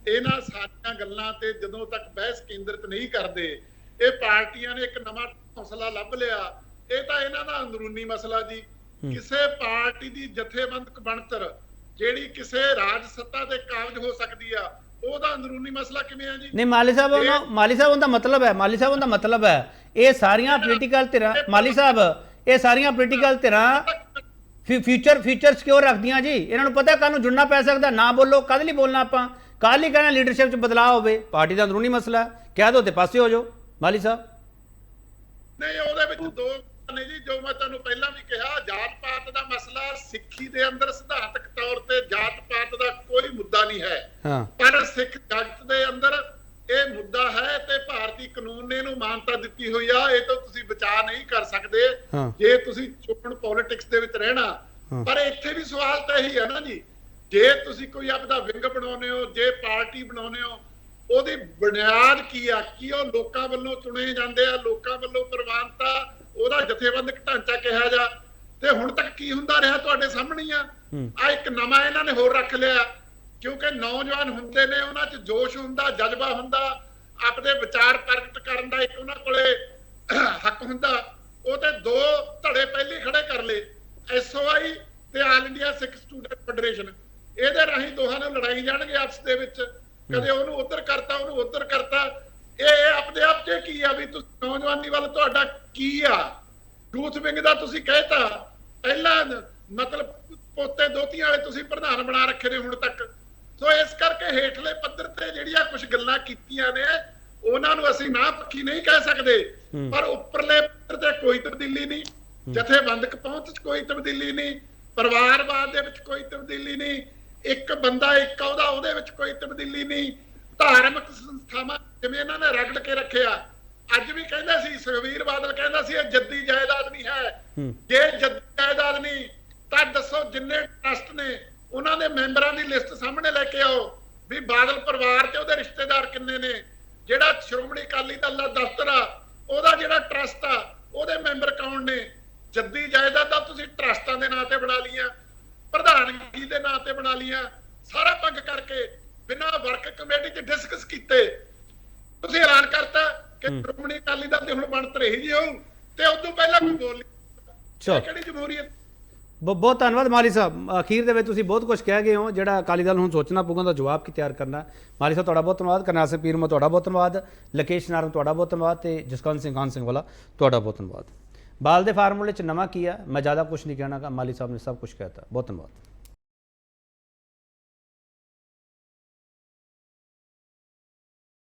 ਇਹਨਾਂ ਸਾਰੀਆਂ ਗੱਲਾਂ ਤੇ ਜਦੋਂ ਤੱਕ ਬਹਿਸ ਕੇਂਦਰਿਤ ਨਹੀਂ ਕਰਦੇ, ਇਹ ਪਾਰਟੀਆਂ ਨੇ ਇੱਕ ਨਵਾਂ ਹੌਸਲਾ ਲੱਭ ਲਿਆ। ਇਹ ਤਾਂ ਇਹਨਾਂ ਦਾ ਅੰਦਰੂਨੀ ਮਸਲਾ ਜੀ। ਕਿਸੇ ਪਾਰਟੀ ਦੀ ਜਥੇਬੰਦਕ ਬਣਤਰ ਜਿਹੜੀ ਕਿਸੇ ਰਾਜ ਸੱਤਾ ਤੇ ਕਾਬਜ ਹੋ ਸਕਦੀ ਆ, ਉਹਦਾ ਅੰਦਰੂਨੀ ਮਸਲਾ ਕਿਵੇਂ ਆ ਜੀ? ਨਹੀਂ ਮਾਲੀ ਸਾਹਿਬ, ਉਹਦਾ ਮਤਲਬ ਹੈ ਇਹ ਸਾਰੀਆਂ ਪੋਲੀਟੀਕਲ ਧਿਰਾਂ, ਮਾਲੀ ਸਾਹਿਬ, ਇਹ ਸਾਰੀਆਂ ਪੋਲੀਟੀਕਲ ਧਿਰਾਂ ਫਿਊਚਰ ਸਿਕਿਉਰ ਰੱਖਦੀਆਂ ਜੀ। ਇਹਨਾਂ ਨੂੰ ਪਤਾ ਕੱਲ ਨੂੰ ਜੁੜਨਾ ਪੈ ਸਕਦਾ। ਨਾ ਬੋਲੋ, ਕਦ ਲਈ ਬੋਲਣਾ ਆਪਾਂ? ਕੱਲ ਹੀ ਕਹਿਣਾ ਲੀਡਰਸ਼ਿਪ 'ਚ ਬਦਲਾਅ ਹੋਵੇ, ਪਾਰਟੀ ਦਾ ਅੰਦਰੂਨੀ ਮਸਲਾ ਕਹਿ ਦੋ ਤੇ ਪਾਸੇ ਹੋ ਜਾਓ। ਮਾਲੀ ਸਾਹਿਬ, ਨਹੀਂ, ਉਹਦੇ ਵਿੱਚ ਦੋ ਨੇ ਜੀ, ਜੋ ਮੈਂ ਤੁਹਾਨੂੰ ਪਹਿਲਾਂ ਵੀ ਕਿਹਾ, ਜਾਤ ਪਾਤ ਦਾ ਮਸਲਾ ਸਿੱਖੀ ਦੇ ਅੰਦਰ ਸਿਧਾਂਤਕ ਤੌਰ ਤੇ ਜਾਤ ਪਾਤ ਦਾ ਕੋਈ ਮੁੱਦਾ ਨਹੀਂ ਹੈ, ਪਰ ਸਿੱਖ ਜਗਤ ਦੇ ਅੰਦਰ ਇਹ ਮੁੱਦਾ ਹੈ ਤੇ ਭਾਰਤੀ ਕਾਨੂੰਨ ਨੇ ਇਹਨੂੰ ਮਾਨਤਾ ਦਿੱਤੀ ਹੋਈ ਆ। ਇਹ ਤਾਂ ਤੁਸੀਂ ਬਚਾ ਨਹੀਂ ਕਰ ਸਕਦੇ ਜੇ ਤੁਸੀਂ ਚੋਣ ਪੋਲਿਟਿਕਸ ਦੇ ਵਿੱਚ ਰਹਿਣਾ। ਪਰ ਇੱਥੇ ਵੀ ਸਵਾਲ ਤਾਂ ਇਹੀ ਹੈ ਨਾ ਜੀ, ਜੇ ਤੁਸੀਂ ਕੋਈ ਆਪਦਾ ਵਿੰਗ ਬਣਾਉਂਦੇ ਹੋ, ਜੇ ਪਾਰਟੀ ਬਣਾਉਂਦੇ ਹੋ, ਉਹਦੀ ਬੁਨਿਆਦ ਕੀ ਆ? ਕੀ ਉਹ ਲੋਕਾਂ ਵੱਲੋਂ ਚੁਣੇ ਜਾਂਦੇ ਆ, ਲੋਕਾਂ ਵੱਲੋਂ ਪ੍ਰਵਾਨਤਾ, ਉਹਦਾ ਜਥੇਬੰਦਕ ਢਾਂਚਾ ਕਿਹਾ ਜਾ? ਤੇ ਹੁਣ ਤੱਕ ਕੀ ਹੁੰਦਾ ਰਿਹਾ ਤੁਹਾਡੇ ਸਾਹਮਣੇ ਆ ਇੱਕ ਨਵਾਂ ਇਹਨਾਂ ਨੇ ਹੋਰ ਰੱਖ ਲਿਆ, ਕਿਉਂਕਿ ਨੌਜਵਾਨ ਹੁੰਦੇ ਨੇ, ਉਹਨਾਂ 'ਚ ਜੋਸ਼ ਹੁੰਦਾ, ਜਜ਼ਬਾ ਹੁੰਦਾ, ਆਪਣੇ ਵਿਚਾਰ ਪ੍ਰਗਟ ਕਰਨ ਦਾ ਇੱਕ ਉਹਨਾਂ ਕੋਲੇ ਹੱਕ ਹੁੰਦਾ। ਉਹ ਤੇ ਦੋ ਧੜੇ ਪਹਿਲੇ ਖੜੇ ਕਰ ਲਏ, SOI ਤੇ ਆਲ ਇੰਡੀਆ ਸਿੱਖ ਸਟੂਡੈਂਟ ਫੈਡਰੇਸ਼ਨ। ਇਹਦੇ ਰਾਹੀਂ ਦੋਹਾਂ ਨੂੰ ਲੜਾਈ ਜਾਣਗੇ ਆਪਸ ਦੇ ਵਿੱਚ, ਕਦੇ ਉਹਨੂੰ ਉੱਧਰ ਕਰਤਾ, ਉਹਨੂੰ ਉੱਧਰ ਕਰਤਾ। ਇਹ ਆਪਣੇ ਆਪ 'ਚ ਕੀ ਆ ਵੀ ਤੁਸੀਂ ਨੌਜਵਾਨੀ ਵੱਲ ਤੁਹਾਡਾ ਕੀ ਆ? ਯੂਥ ਵਿੰਗ ਦਾ ਤੁਸੀਂ ਕਹਿਤਾ, ਪਹਿਲਾਂ ਮਤਲਬ ਪੋਤੇ ਦੋਤੀਆਂ ਵਾਲੇ ਤੁਸੀਂ ਪ੍ਰਧਾਨ ਬਣਾ ਰੱਖੇ ਨੇ ਹੁਣ ਤੱਕ। ਸੋ ਇਸ ਕਰਕੇ ਹੇਠਲੇ ਪੱਧਰ ਤੇ ਜਿਹੜੀਆਂ ਕੁਝ ਗੱਲਾਂ ਕੀਤੀਆਂ ਨੇ ਉਹਨਾਂ ਨੂੰ ਅਸੀਂ ਨਾ ਪੱਖੀ ਨਹੀਂ ਕਹਿ ਸਕਦੇ, ਪਰ ਉੱਪਰਲੇ ਪੱਧਰ ਤੇ ਕੋਈ ਤਬਦੀਲੀ ਨਹੀਂ, ਜਥੇਬੰਦਕ ਪਹੁੰਚ 'ਚ ਕੋਈ ਤਬਦੀਲੀ ਨਹੀਂ, ਪਰਿਵਾਰਵਾਦ ਦੇ ਵਿੱਚ ਕੋਈ ਤਬਦੀਲੀ ਨਹੀਂ, ਇੱਕ ਬੰਦਾ ਇੱਕ ਅਹੁਦਾ ਉਹਦੇ ਵਿੱਚ ਕੋਈ ਤਬਦੀਲੀ ਨਹੀਂ, ਧਾਰਮਿਕ ਸੰਸਥਾਵਾਂ ਜਿਵੇਂ ਇਹਨਾਂ ਨੇ ਰਗੜ ਕੇ ਰੱਖਿਆ। ਅੱਜ ਵੀ ਕਹਿੰਦਾ ਸੀ ਸੁਖਬੀਰ ਬਾਦਲ ਕਹਿੰਦਾ ਸੀ ਇਹ ਜੱਦੀ ਜਾਇਦਾਦ ਨਹੀਂ ਹੈ। ਜੇ ਜੱਦੀ ਜਾਇਦਾਦ ਨਹੀਂ ਤਾਂ ਦੱਸੋ ਜਿੰਨੇ ਟਰਸਟ ਨੇ ਉਹਨਾਂ ਦੇ ਮੈਂਬਰਾਂ ਦੀ ਲਿਸਟ ਸਾਹਮਣੇ ਲੈ ਕੇ ਆਓ ਵੀ ਬਾਦਲ ਪਰਿਵਾਰ ਤੇ ਉਹਦੇ ਰਿਸ਼ਤੇਦਾਰ ਕਿੰਨੇ ਨੇ। ਜਿਹੜਾ ਸ਼੍ਰੋਮਣੀ ਅਕਾਲੀ ਦਲ ਦਾ ਦਫ਼ਤਰ ਆ ਉਹਦਾ ਜਿਹੜਾ ਟਰਸਟ ਆ ਉਹਦੇ ਮੈਂਬਰ ਕੌਣ ਨੇ। ਜੱਦੀ ਜਾਇਦਾਦ ਦਾ ਤੁਸੀਂ ਟਰਸਟਾਂ ਦੇ ਨਾਂ ਤੇ ਬਣਾ ਲੀਆਂ, ਪ੍ਰਧਾਨਗੀ ਦੇ ਨਾਂ ਤੇ ਬਣਾ ਲੀਆਂ, ਸਾਰਾ ਭੰਗ ਕਰਕੇ ਬਿਨਾਂ ਵਰਕ ਕਮੇਟੀ 'ਚ ਡਿਸਕਸ ਕੀਤੇ ਤੁਸੀਂ ਐਲਾਨ ਕਰਤਾ ਕਿ ਸ਼੍ਰੋਮਣੀ ਅਕਾਲੀ ਦਲ ਦੀ ਹੁਣ ਬਣਤ ਰਹੀ ਜੀ ਹੋਊ ਤੇ ਉਦੋਂ ਪਹਿਲਾਂ ਕੋਈ ਬੋਲ ਨਹੀਂ। ਕਿਹੜੀ ਜਮਹੂਰੀਅਤ? ਬਹੁਤ ਧੰਨਵਾਦ ਮਾਲੀ ਸਾਹਿਬ। ਅਖੀਰ ਦੇ ਵਿੱਚ ਤੁਸੀਂ ਬਹੁਤ ਕੁਝ ਕਹਿ ਗਏ ਹੋ ਜਿਹੜਾ ਅਕਾਲੀ ਦਲ ਨੂੰ ਹੁਣ ਸੋਚਣਾ ਪਊਗਾ ਦਾ ਜਵਾਬ ਕੀ ਤਿਆਰ ਕਰਨਾ। ਮਾਲੀ ਸਾਹਿਬ ਤੁਹਾਡਾ ਬਹੁਤ ਧੰਨਵਾਦ। ਕਰਨਾਲ ਸਿੰਘ ਪੀਰਮਾ ਤੁਹਾਡਾ ਬਹੁਤ ਧੰਨਵਾਦ। ਲਕੇਸ਼ ਨਾਰੰਗ ਤੁਹਾਡਾ ਬਹੁਤ ਧੰਨਵਾਦ ਤੇ ਜਸਕਰਨ ਸਿੰਘ ਖਾਨ ਸਿੰਘ ਵਾਲਾ ਤੁਹਾਡਾ ਬਹੁਤ ਧੰਨਵਾਦ। ਬਾਲ ਦੇ ਫਾਰਮੂਲੇ 'ਚ ਨਵਾਂ ਕੀ ਹੈ ਮੈਂ ਜ਼ਿਆਦਾ ਕੁਝ ਨਹੀਂ ਕਹਿਣਾਗਾ, ਮਾਲੀ ਸਾਹਿਬ ਨੇ ਸਭ ਕੁਝ ਕਹਿਤਾ। ਬਹੁਤ ਧੰਨਵਾਦ।